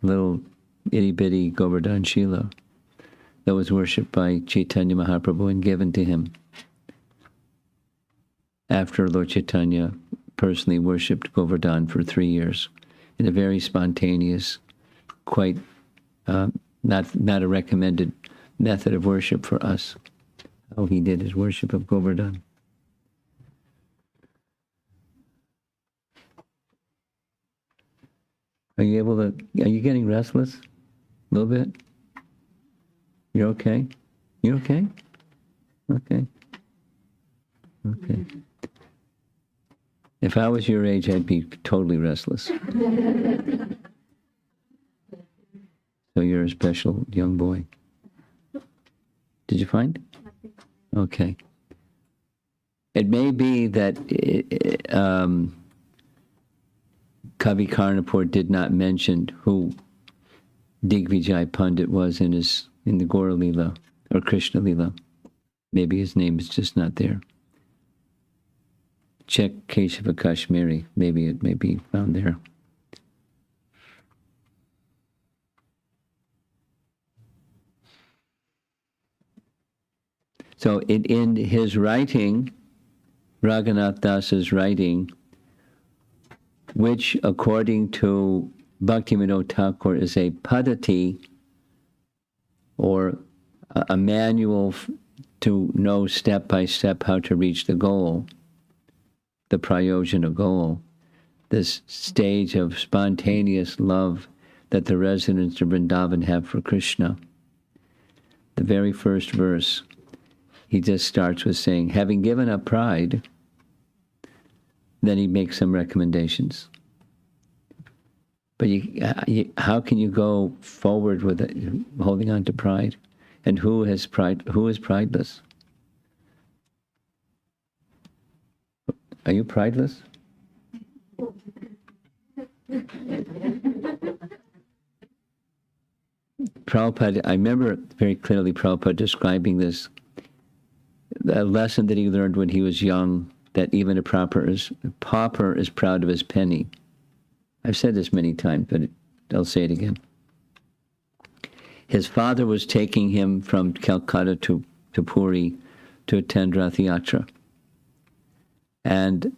little itty-bitty Govardhan Shila that was worshipped by Chaitanya Mahaprabhu and given to him after Lord Chaitanya personally worshipped Govardhan for 3 years in a very spontaneous, quite not a recommended method of worship for us, how he did his worship of Govardhan. Are you getting restless? A little bit? You're okay? You okay? Okay. If I was your age, I'd be totally restless. So you're a special young boy. Did you find? Okay. It may be that Kavi Karnapur did not mention who Digvijayi Pandit was in the Gaura Leela or Krishna Leela. Maybe his name is just not there. Check Keshava Kashmiri. Maybe it may be found there. So in his writing, Raghunath Das's writing, which according to Bhaktivinoda Thakur is a padati, or a manual to know step by step how to reach the goal, the prayojana goal, this stage of spontaneous love that the residents of Vrindavan have for Krishna. The very first verse, he just starts with saying, having given up pride, then he makes some recommendations. But how can you go forward with it, holding on to pride? And who has pride? Who is prideless? Are you prideless? Prabhupada, I remember very clearly Prabhupada describing this, a lesson that he learned when he was young, that even a pauper is proud of his penny. I've said this many times, but I'll say it again. His father was taking him from Calcutta to Puri to attend Rath Yatra. And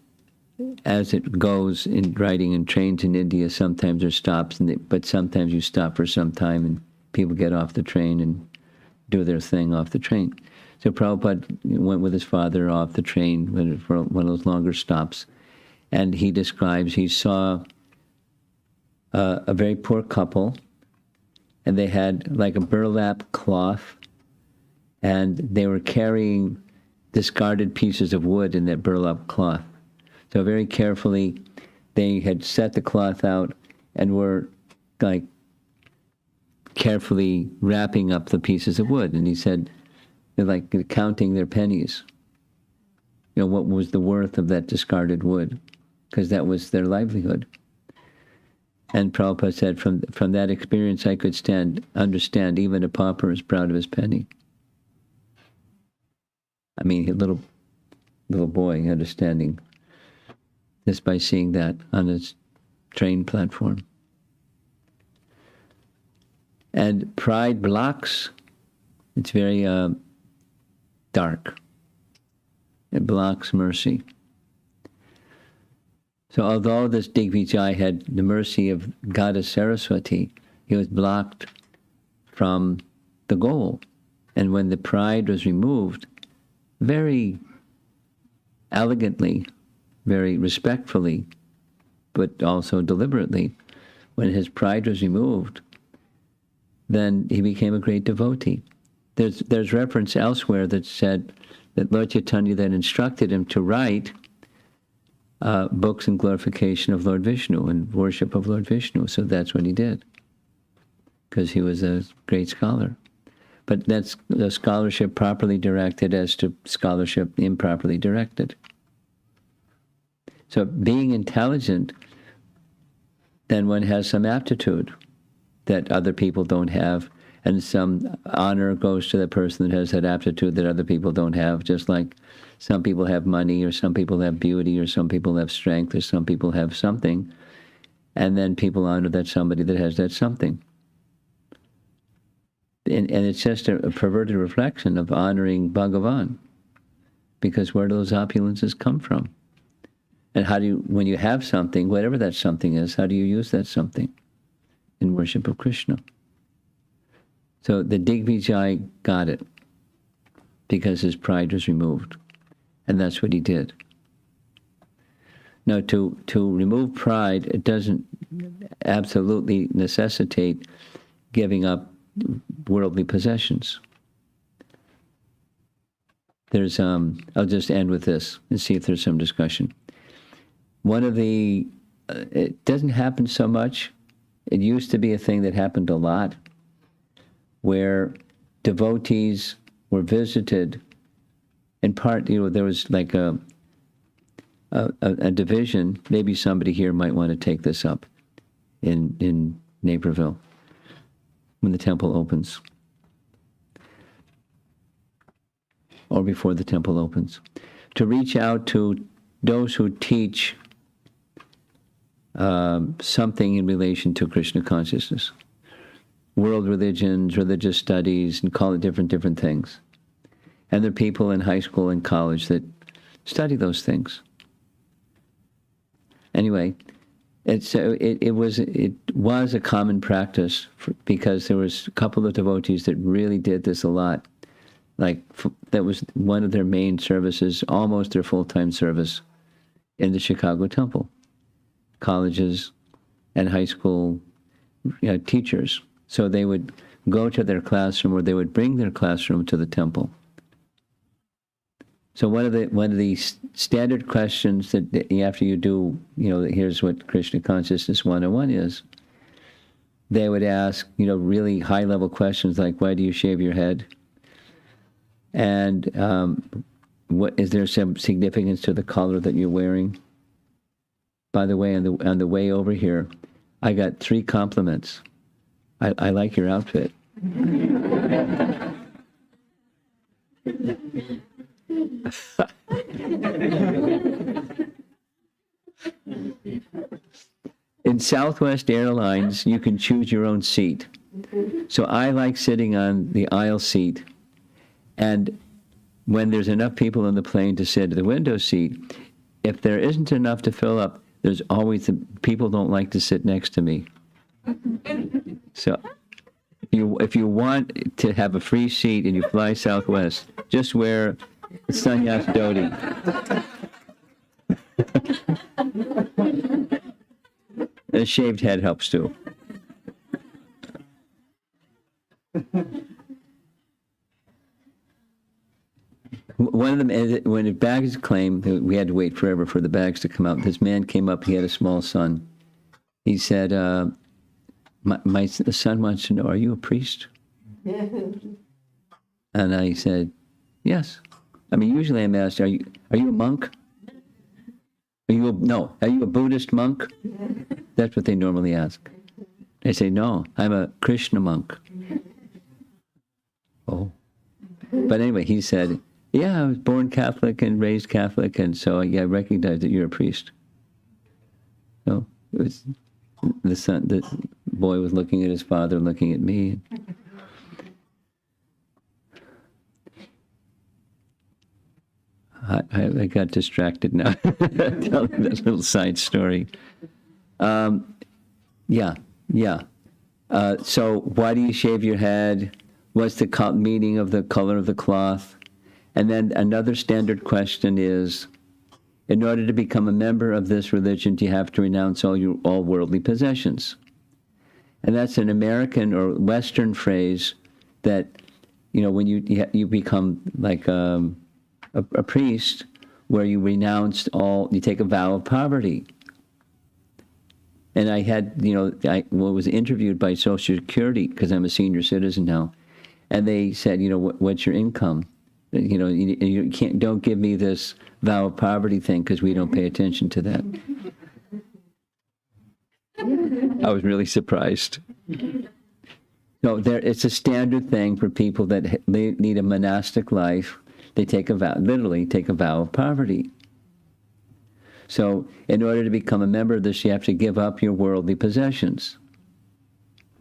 as it goes in riding in trains in India, sometimes there stops, but sometimes you stop for some time and people get off the train and do their thing off the train. So Prabhupada went with his father off the train for one of those longer stops. And he describes, he saw a very poor couple, and they had like a burlap cloth, and they were carrying discarded pieces of wood in that burlap cloth. So very carefully, they had set the cloth out and were like carefully wrapping up the pieces of wood. And he said, they're like counting their pennies. You know, what was the worth of that discarded wood? Because that was their livelihood. And Prabhupada said, from that experience, I could understand even a pauper is proud of his penny. I mean, a little boy understanding just by seeing that on his train platform. And pride blocks. It's very dark. It blocks mercy. So although this Digvijayi had the mercy of Goddess Saraswati, he was blocked from the goal. And when the pride was removed, very elegantly, very respectfully, but also deliberately, when his pride was removed, then he became a great devotee. There's reference elsewhere that said that Lord Chaitanya then instructed him to write books in glorification of Lord Vishnu and worship of Lord Vishnu. So that's what he did, because he was a great scholar. But that's the scholarship properly directed as to scholarship improperly directed. So being intelligent, then one has some aptitude that other people don't have, and some honor goes to the person that has that aptitude that other people don't have, just like some people have money, or some people have beauty, or some people have strength, or some people have something, and then people honor that somebody that has that something. And it's just a perverted reflection of honoring Bhagavan, because where do those opulences come from? And how do you, when you have something, whatever that something is, how do you use that something in worship of Krishna? So the Digvijayi got it because his pride was removed, and that's what he did. Now, to remove pride, it doesn't absolutely necessitate giving up worldly possessions. There's, I'll just end with this and see if there's some discussion. One of the, it doesn't happen so much. It used to be a thing that happened a lot, where devotees were visited. In part, there was like a division, maybe somebody here might want to take this up in Naperville when the temple opens, or before the temple opens, to reach out to those who teach something in relation to Krishna consciousness, world religions, religious studies, and call it different things. And there are people in high school and college that study those things. Anyway, it was a common practice because there was a couple of devotees that really did this a lot. Like, that was one of their main services, almost their full-time service in the Chicago Temple. Colleges and high school teachers. So they would go to their classroom, or they would bring their classroom to the temple. So one of the standard questions that after you do, here's what Krishna Consciousness 101 is. They would ask, really high-level questions like, why do you shave your head? And what is there some significance to the color that you're wearing? By the way, on the way over here, I got 3 compliments. I like your outfit. In Southwest Airlines, you can choose your own seat. So I like sitting on the aisle seat. And when there's enough people on the plane to sit at the window seat, if there isn't enough to fill up, there's always people don't like to sit next to me. So if you want to have a free seat and you fly Southwest, just wear sannyas dhoti. A shaved head helps too. One of them, when the bags came, we had to wait forever for the bags to come out. This man came up, he had a small son. He said, the son wants to know, are you a priest? And I said, yes. I mean, usually I'm asked, are you a monk? Are you a Buddhist monk? That's what they normally ask. I say, no, I'm a Krishna monk. Oh. But anyway, he said, yeah, I was born Catholic and raised Catholic, and so I recognize that you're a priest. So it was the boy was looking at his father, looking at me. I got distracted now. Telling that little side story. So why do you shave your head? What's the meaning of the color of the cloth? And then another standard question is, in order to become a member of this religion, you have to renounce all worldly possessions. And that's an American or Western phrase that, when you become like a priest, where you renounce you take a vow of poverty. And I had, I was interviewed by Social Security because I'm a senior citizen now, and they said, what's your income? You don't give me this vow of poverty thing because we don't pay attention to that. I was really surprised. No, it's a standard thing for people that lead a monastic life. They literally take a vow of poverty. So in order to become a member of this, you have to give up your worldly possessions.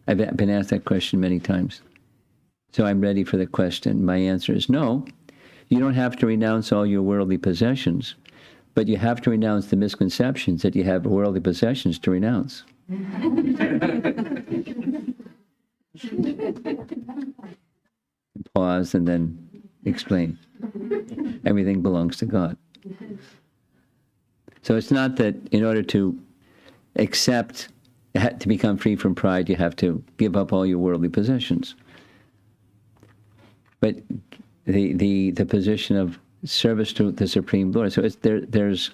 I've been asked that question many times. So I'm ready for the question. My answer is no. You don't have to renounce all your worldly possessions, but you have to renounce the misconceptions that you have worldly possessions to renounce. Pause and then explain. Everything belongs to God. So it's not that in order to to become free from pride, you have to give up all your worldly possessions. But the position of service to the Supreme Lord. So there's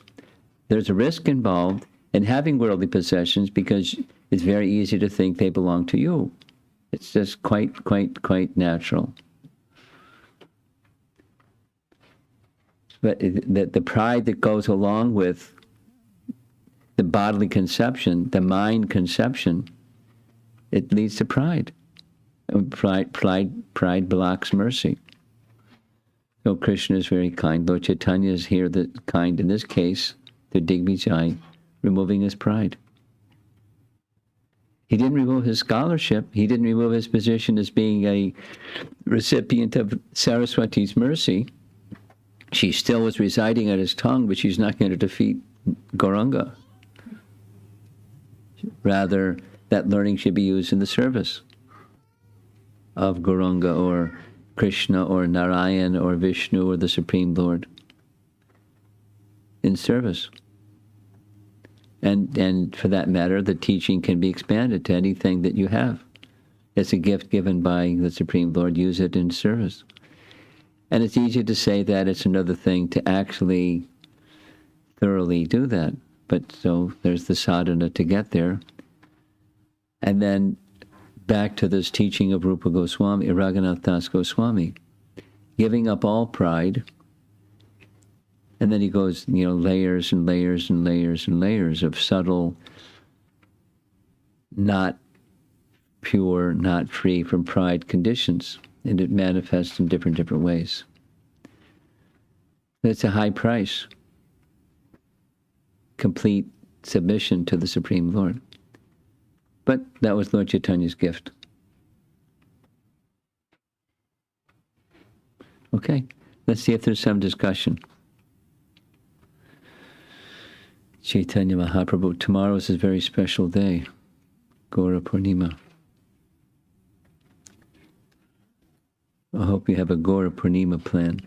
a risk involved in having worldly possessions because it's very easy to think they belong to you. It's just quite natural. But the pride that goes along with the bodily conception, the mind conception, it leads to pride. Pride blocks mercy. So Krishna is very kind. Lord Chaitanya is here, the kind in this case, to Digvijayi, removing his pride. He didn't remove his scholarship. He didn't remove his position as being a recipient of Saraswati's mercy. She still was residing at his tongue, but she's not going to defeat Gauranga. Rather, that learning should be used in the service of Gauranga or Krishna or Narayan or Vishnu or the Supreme Lord. In service. And for that matter, the teaching can be expanded to anything that you have. It's a gift given by the Supreme Lord. Use it in service. And it's easy to say that. It's another thing to actually thoroughly do that. But so there's the sadhana to get there. And then back to this teaching of Rupa Goswami, Raghunath Das Goswami, giving up all pride. And then he goes, layers and layers and layers and layers of subtle, not pure, not free from pride conditions. And it manifests in different ways. It's a high price. Complete submission to the Supreme Lord. But that was Lord Chaitanya's gift. Okay, let's see if there's some discussion. Chaitanya Mahaprabhu, tomorrow is a very special day, Gaura Purnima. I hope you have a Gaura Purnima plan.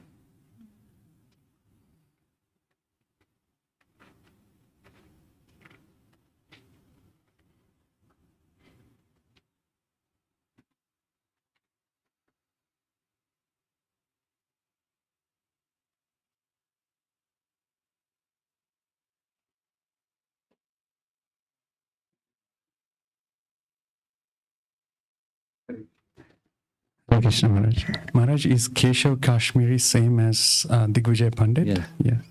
Hare Krishna Maharaj. Maharaj, is Keshav Kashmiri same as Digvijayi Pandit? Yes. Yes.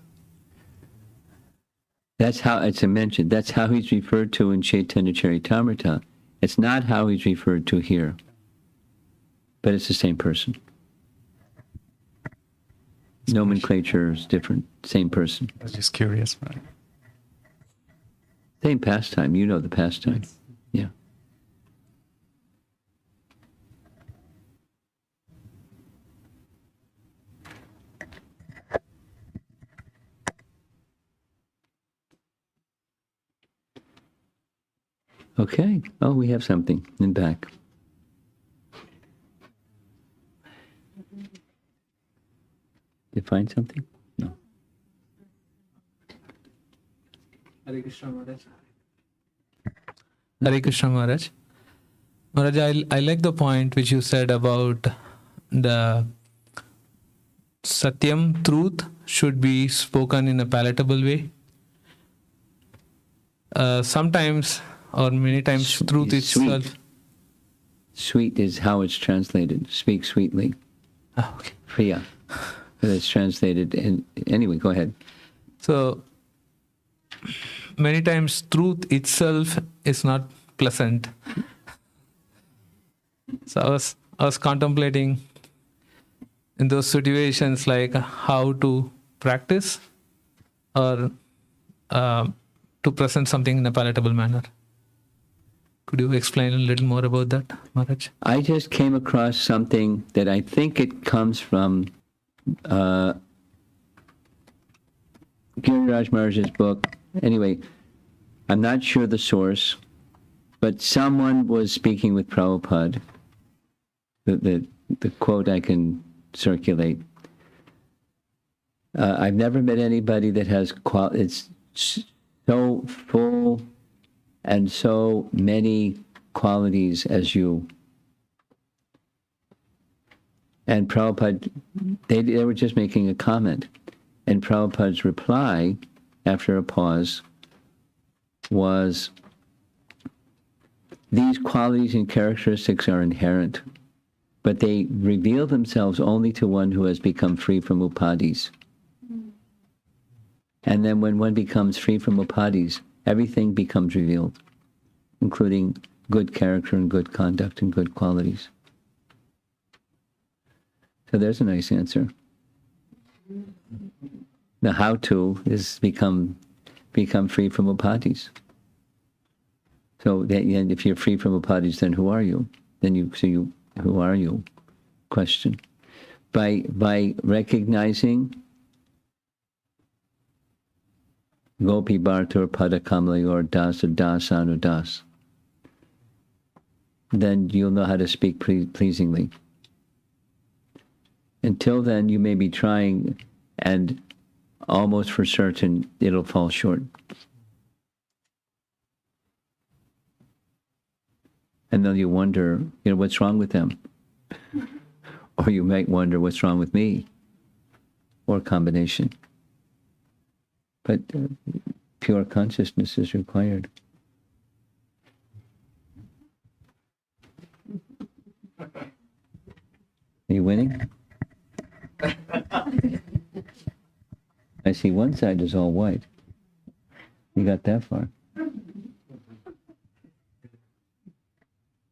That's how it's mentioned. That's how he's referred to in Chaitanya Charitamrita. It's not how he's referred to here. But it's the same person. Nomenclature is different. Same person. I was just curious. Maharaj. Same pastime. You know the pastime. Yeah. Okay. Oh, we have something in back. Did you find something? No. Hare Krishna Maharaj. Hare Krishna Maharaj. Maharaj, I like the point which you said about the Satyam, truth, should be spoken in a palatable way. Sometimes or many times truth itself. Sweet. Sweet is how it's translated. Speak sweetly. Ah, okay. Priya. It's translated. Anyway, go ahead. So, many times truth itself is not pleasant. So I was contemplating in those situations like how to practice or to present something in a palatable manner. Could you explain a little more about that, Maharaj? I just came across something that I think it comes from Giriraj Maharaj's book. Anyway, I'm not sure the source, but someone was speaking with Prabhupada. The quote I can circulate. I've never met anybody that has it's so full and so many qualities as you. And Prabhupada, they were just making a comment. And Prabhupada's reply, after a pause, was, these qualities and characteristics are inherent, but they reveal themselves only to one who has become free from upadis. And then when one becomes free from upadhis, everything becomes revealed, including good character and good conduct and good qualities. So there's a nice answer. The how-to is become free from upadhis. So and if you're free from upadhis, then who are you? Who are you? Question. By recognizing Gopi Bhartur Padakamlayor Dasa Das Anudas, then you'll know how to speak pleasingly. Until then, you may be trying, and almost for certain, it'll fall short. And then you wonder, what's wrong with them? Or you might wonder, what's wrong with me? Or a combination. But pure consciousness is required. Are you winning? I see one side is all white. You got that far.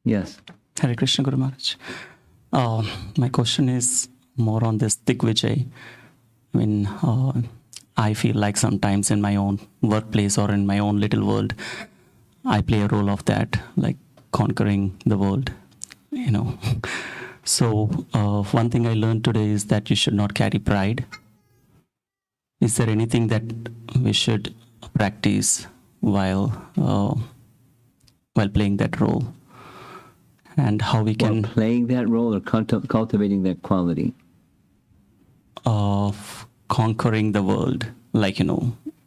Yes. Hare Krishna, Guru Maharaj. My question is more on this Digvijayi. I mean, I feel like sometimes in my own workplace or in my own little world, I play a role of that, like conquering the world, So one thing I learned today is that you should not carry pride. Is there anything that we should practice while playing that role? And how we can... While playing that role or cultivating that quality? Of conquering the world,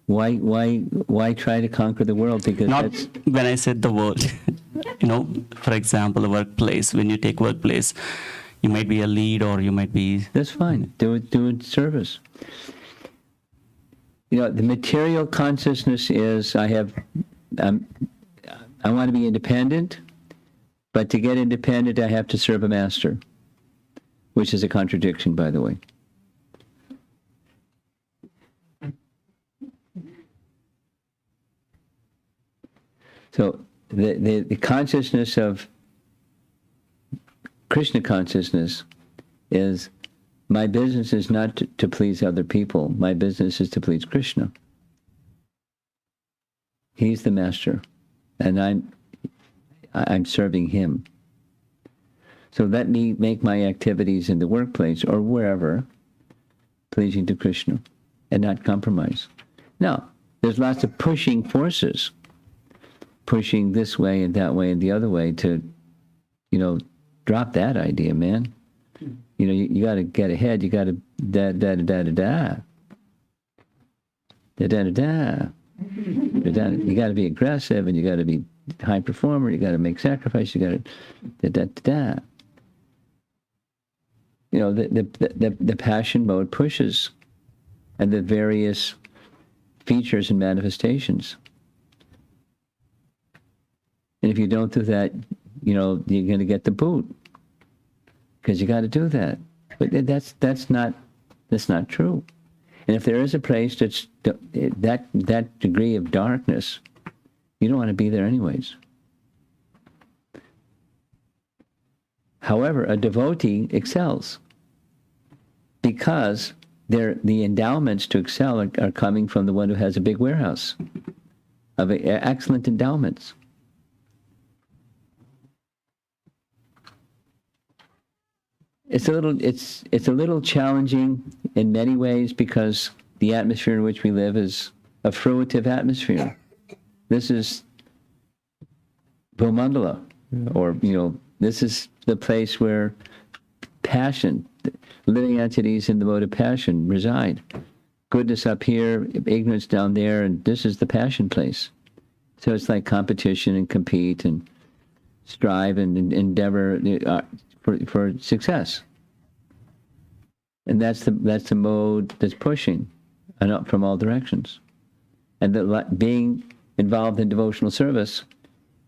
Why try to conquer the world? Because not when I said the world, for example, a workplace. When you take workplace, you might be a lead or you might be... That's fine. Do it service. The material consciousness is I want to be independent, but to get independent, I have to serve a master, which is a contradiction, by the way. So the consciousness of Krishna consciousness is my business is not to please other people. My business is to please Krishna. He's the master, and I'm serving him. So let me make my activities in the workplace or wherever pleasing to Krishna and not compromise. Now, there's lots of pushing forces, pushing this way and that way and the other way to, drop that idea, man. You got to get ahead. You got to da-da-da-da-da. Da-da-da-da. You got to be aggressive, and you got to be high performer. You got to make sacrifice. You got to da-da-da-da. The passion mode pushes, and the various features and manifestations. And if you don't do that, you're going to get the boot, because you got to do that. But that's not true. And if there is a place that's that degree of darkness, you don't want to be there anyways. However, a devotee excels because the endowments to excel are coming from the one who has a big warehouse of excellent endowments. It's a little challenging in many ways because the atmosphere in which we live is a fruitive atmosphere. This is Bhumandala, or this is the place where passion, living entities in the mode of passion reside. Goodness up here, ignorance down there, and this is the passion place. So it's like competition and compete and strive and endeavor for success. And that's the mode that's pushing and up from all directions. And being involved in devotional service,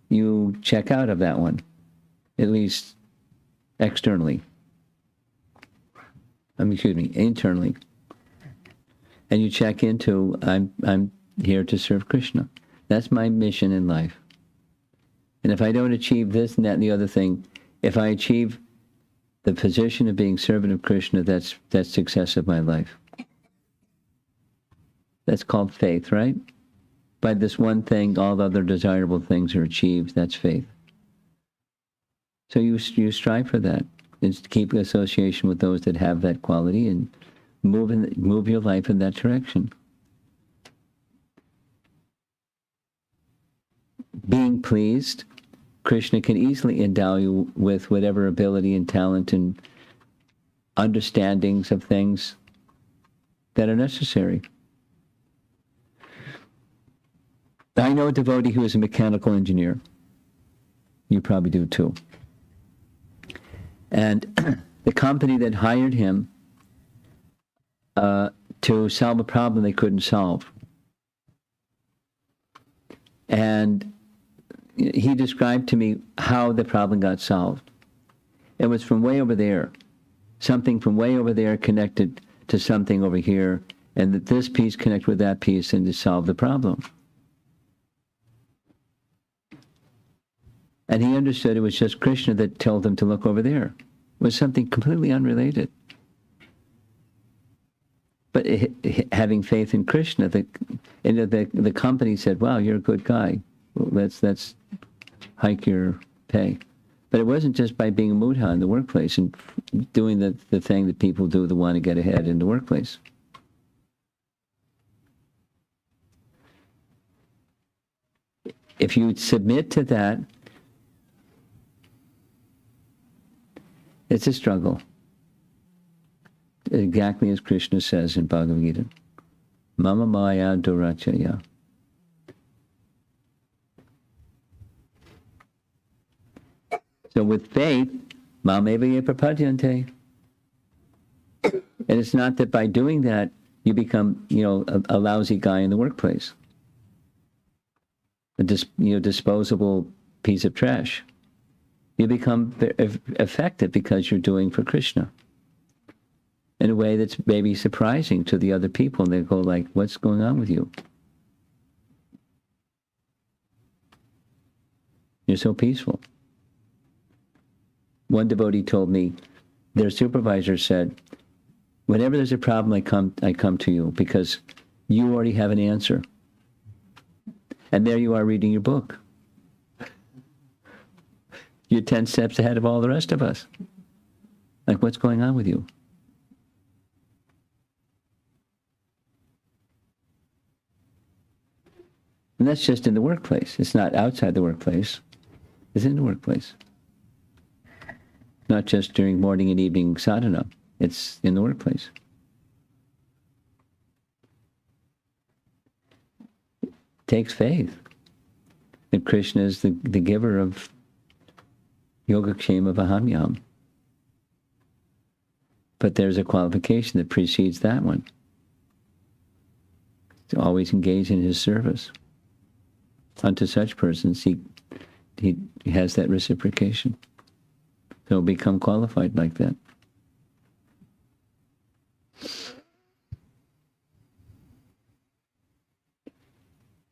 you check out of that one, at least externally. Internally. and you check into, I'm here to serve Krishna. That's my mission in life. And if I don't achieve this and that and the other thing, if I achieve the position of being servant of Krishna, that's success of my life. That's called faith, right? By this one thing, all the other desirable things are achieved. That's faith. So you strive for that. It's to keep association with those that have that quality and move your life in that direction. Being pleased, Krishna can easily endow you with whatever ability and talent and understandings of things that are necessary. I know a devotee who is a mechanical engineer. You probably do too. And the company that hired him to solve a problem they couldn't solve. And he described to me how the problem got solved. It was from way over there. Something from way over there connected to something over here, and that this piece connected with that piece and to solve the problem. And he understood it was just Krishna that told him to look over there. It was something completely unrelated. But having faith in Krishna, the company said, wow, you're a good guy. Well, let's hike your pay. But it wasn't just by being a mudha in the workplace and doing the thing that people do that want to get ahead in the workplace. If you submit to that, it's a struggle. Exactly as Krishna says in Bhagavad Gita. Mama maya durachaya. So with faith, mameva ye prapadyante. And it's not that by doing that, you become, a lousy guy in the workplace. A disposable piece of trash. You become effective because you're doing for Krishna in a way that's maybe surprising to the other people. And they go like, what's going on with you? You're so peaceful. One devotee told me, their supervisor said, whenever there's a problem, I come to you because you already have an answer. And there you are reading your book. You're 10 steps ahead of all the rest of us. Like, what's going on with you? And that's just in the workplace. It's not outside the workplace. It's in the workplace. Not just during morning and evening sadhana. It's in the workplace. It takes faith that Krishna is the giver of Yogakshema Vahamyam. But there's a qualification that precedes that one. To always engage in his service. Unto such persons, he has that reciprocation. So become qualified like that.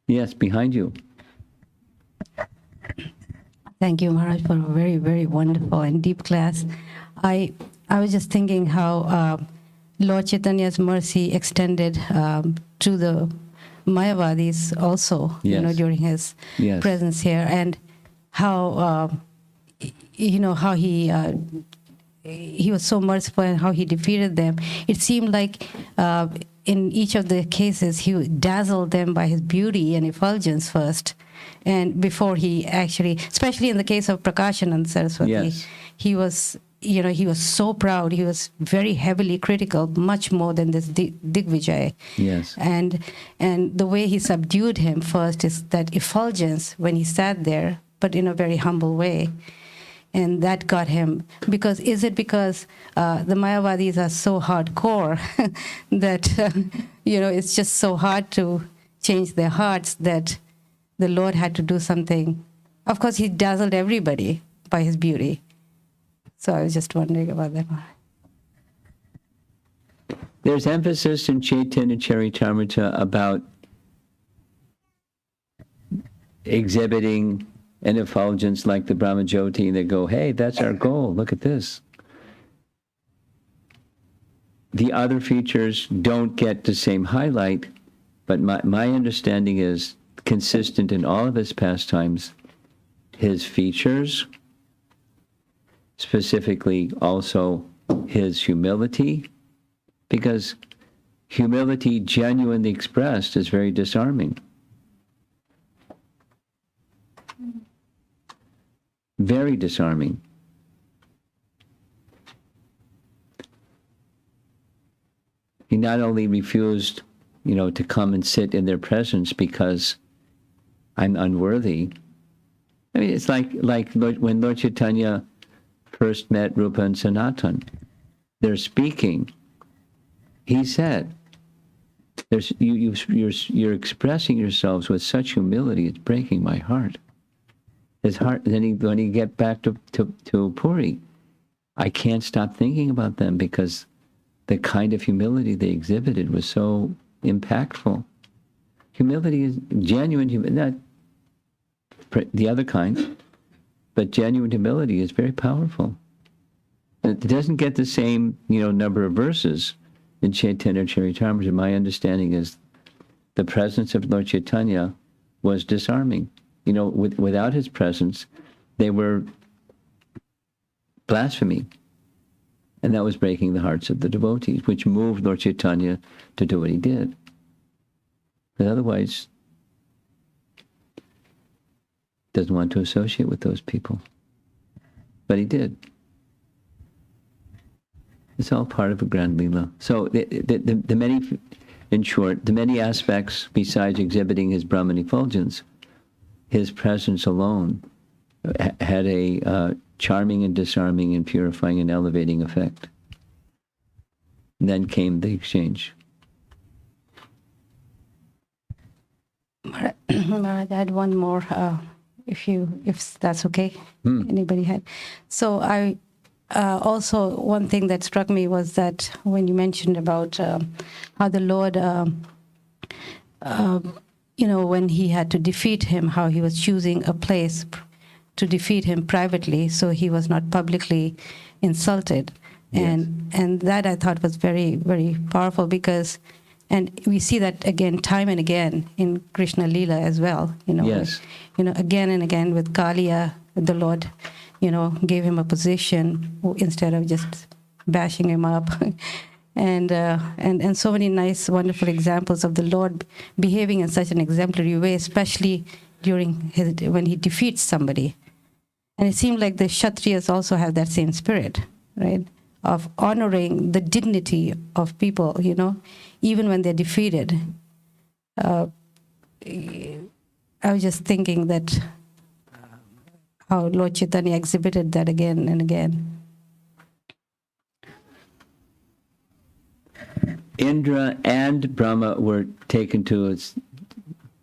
Yes, behind you. Thank you, Maharaj, for a very, very wonderful and deep class. I was just thinking how Lord Chaitanya's mercy extended to the Mayavadis also, Yes. during his Yes. presence here, and how how he was so merciful and how he defeated them. It seemed like in each of the cases he dazzled them by his beauty and effulgence first, and before he actually, especially in the case of Prakashanand Saraswati, Yes. he was so proud. He was very heavily critical, much more than this Digvijayi. Yes. And the way he subdued him first is that effulgence when he sat there, but in a very humble way. And that got him, because the Mayavadis are so hardcore that, it's just so hard to change their hearts that the Lord had to do something. Of course, he dazzled everybody by his beauty. So I was just wondering about that. There's emphasis in Chaitanya Charitamrita about exhibiting an effulgence like the Brahmajyoti. They go, hey, that's our goal. Look at this. The other features don't get the same highlight, but my understanding is consistent in all of his pastimes. His features, specifically also his humility, because humility genuinely expressed is very disarming. Very disarming. He not only refused, to come and sit in their presence because I'm unworthy. I mean, it's like when Lord Chaitanya first met Rupa and Sanatan. They're speaking. He said, "You're expressing yourselves with such humility. It's breaking my heart." His heart. Then when he get back to Puri, I can't stop thinking about them because the kind of humility they exhibited was so impactful. Humility is genuine humility, not the other kind, but genuine humility is very powerful. It doesn't get the same, number of verses in Chaitanya Charitamrita. My understanding is the presence of Lord Chaitanya was disarming. Without his presence, they were blasphemy. And that was breaking the hearts of the devotees, which moved Lord Chaitanya to do what he did. But otherwise, doesn't want to associate with those people. But he did. It's all part of a grand lila. So the many, in short, the many aspects besides exhibiting his Brahman effulgence, his presence alone had a charming and disarming and purifying and elevating effect. And then came the exchange. Maharaj, I had one more, if that's okay. Anybody had? So I also, one thing that struck me was that when you mentioned about how the Lord, when he had to defeat him, how he was choosing a place to defeat him privately, so he was not publicly insulted. And that I thought was very, very powerful because, and we see that again, time and again in Krishna Leela as well. Yes. Again and again with Kaliya, the Lord, gave him a position instead of just bashing him up. And so many nice, wonderful examples of the Lord behaving in such an exemplary way, especially when he defeats somebody. And it seemed like the Kshatriyas also have that same spirit, right? Of honoring the dignity of people, even when they're defeated. I was just thinking that how Lord Chaitanya exhibited that again and again. Indra and Brahma were taken to a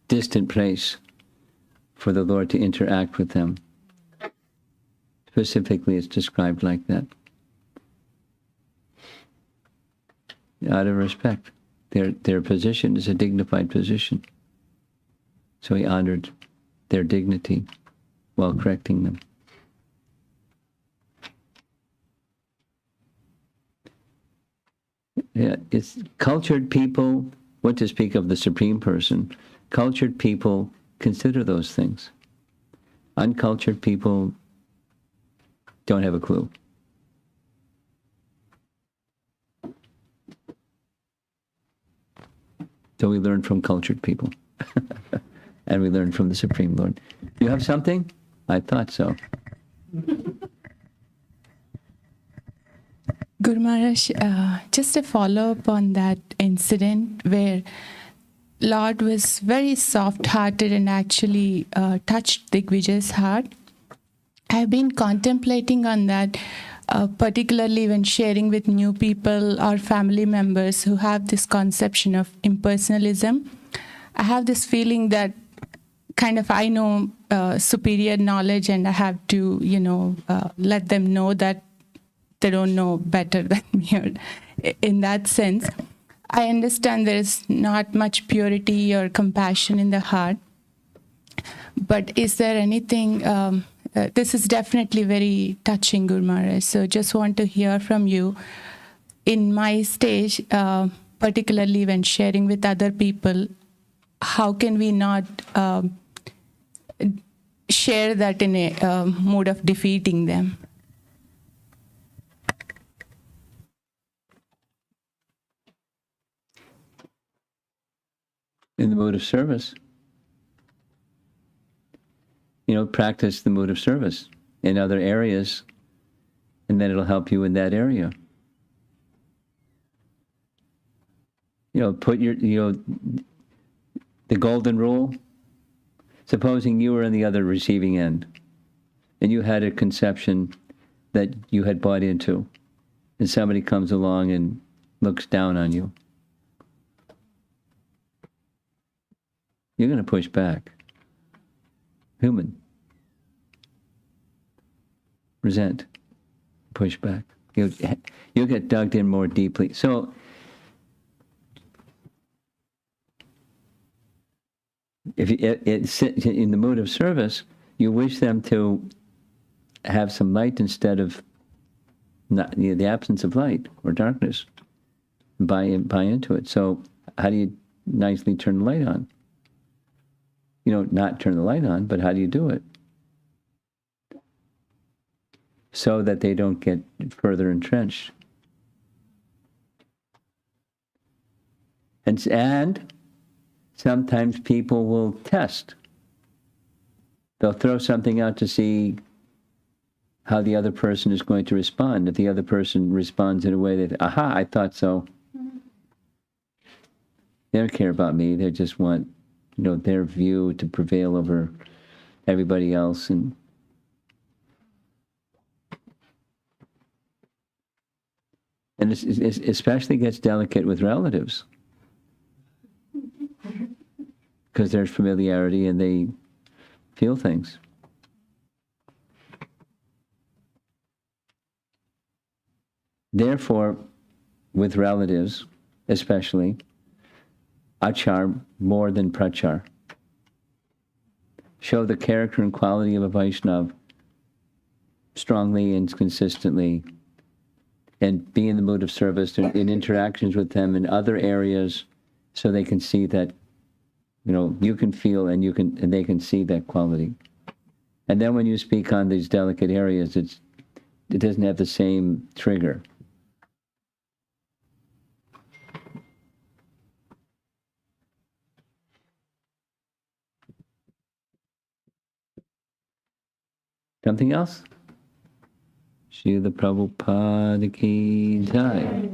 distant place for the Lord to interact with them. Specifically, it's described like that. Out of respect. Their position is a dignified position. So he honored their dignity while correcting them. Yeah, it's cultured people, what to speak of the Supreme Person, cultured people consider those things. Uncultured people don't have a clue. So we learn from cultured people. And we learn from the Supreme Lord. You have something? I thought so. Guru Maharaj, just a follow-up on that incident where Lord was very soft-hearted and actually touched Digvijaya's heart. I've been contemplating on that, particularly when sharing with new people or family members who have this conception of impersonalism. I have this feeling that kind of I know superior knowledge and I have to, let them know that they don't know better than me in that sense. I understand there is not much purity or compassion in the heart. But is there anything, this is definitely very touching, Guru Maharaj. So just want to hear from you. In my stage, particularly when sharing with other people, how can we not share that in a mode of defeating them? In the mood of service. Practice the mood of service in other areas, and then it'll help you in that area. Put the golden rule. Supposing you were on the other receiving end, and you had a conception that you had bought into, and somebody comes along and looks down on you, you're going to push back. Human. Resent. Push back. You'll get dug in more deeply. So, if it's in the mood of service, you wish them to have some light instead of the absence of light or darkness. Buy into it. So, how do you nicely turn the light on? Not turn the light on, but how do you do it? So that they don't get further entrenched. And sometimes people will test. They'll throw something out to see how the other person is going to respond. If the other person responds in a way that, aha, I thought so. They don't care about me. They just want their view to prevail over everybody else. And it especially gets delicate with relatives, because there's familiarity and they feel things. Therefore, with relatives, especially, achar more than prachar. Show the character and quality of a Vaishnava strongly and consistently, and be in the mood of service in interactions with them in other areas, so they can see that, you can feel and they can see that quality. And then when you speak on these delicate areas, it doesn't have the same trigger. Something else? Srila Prabhupada ki jai.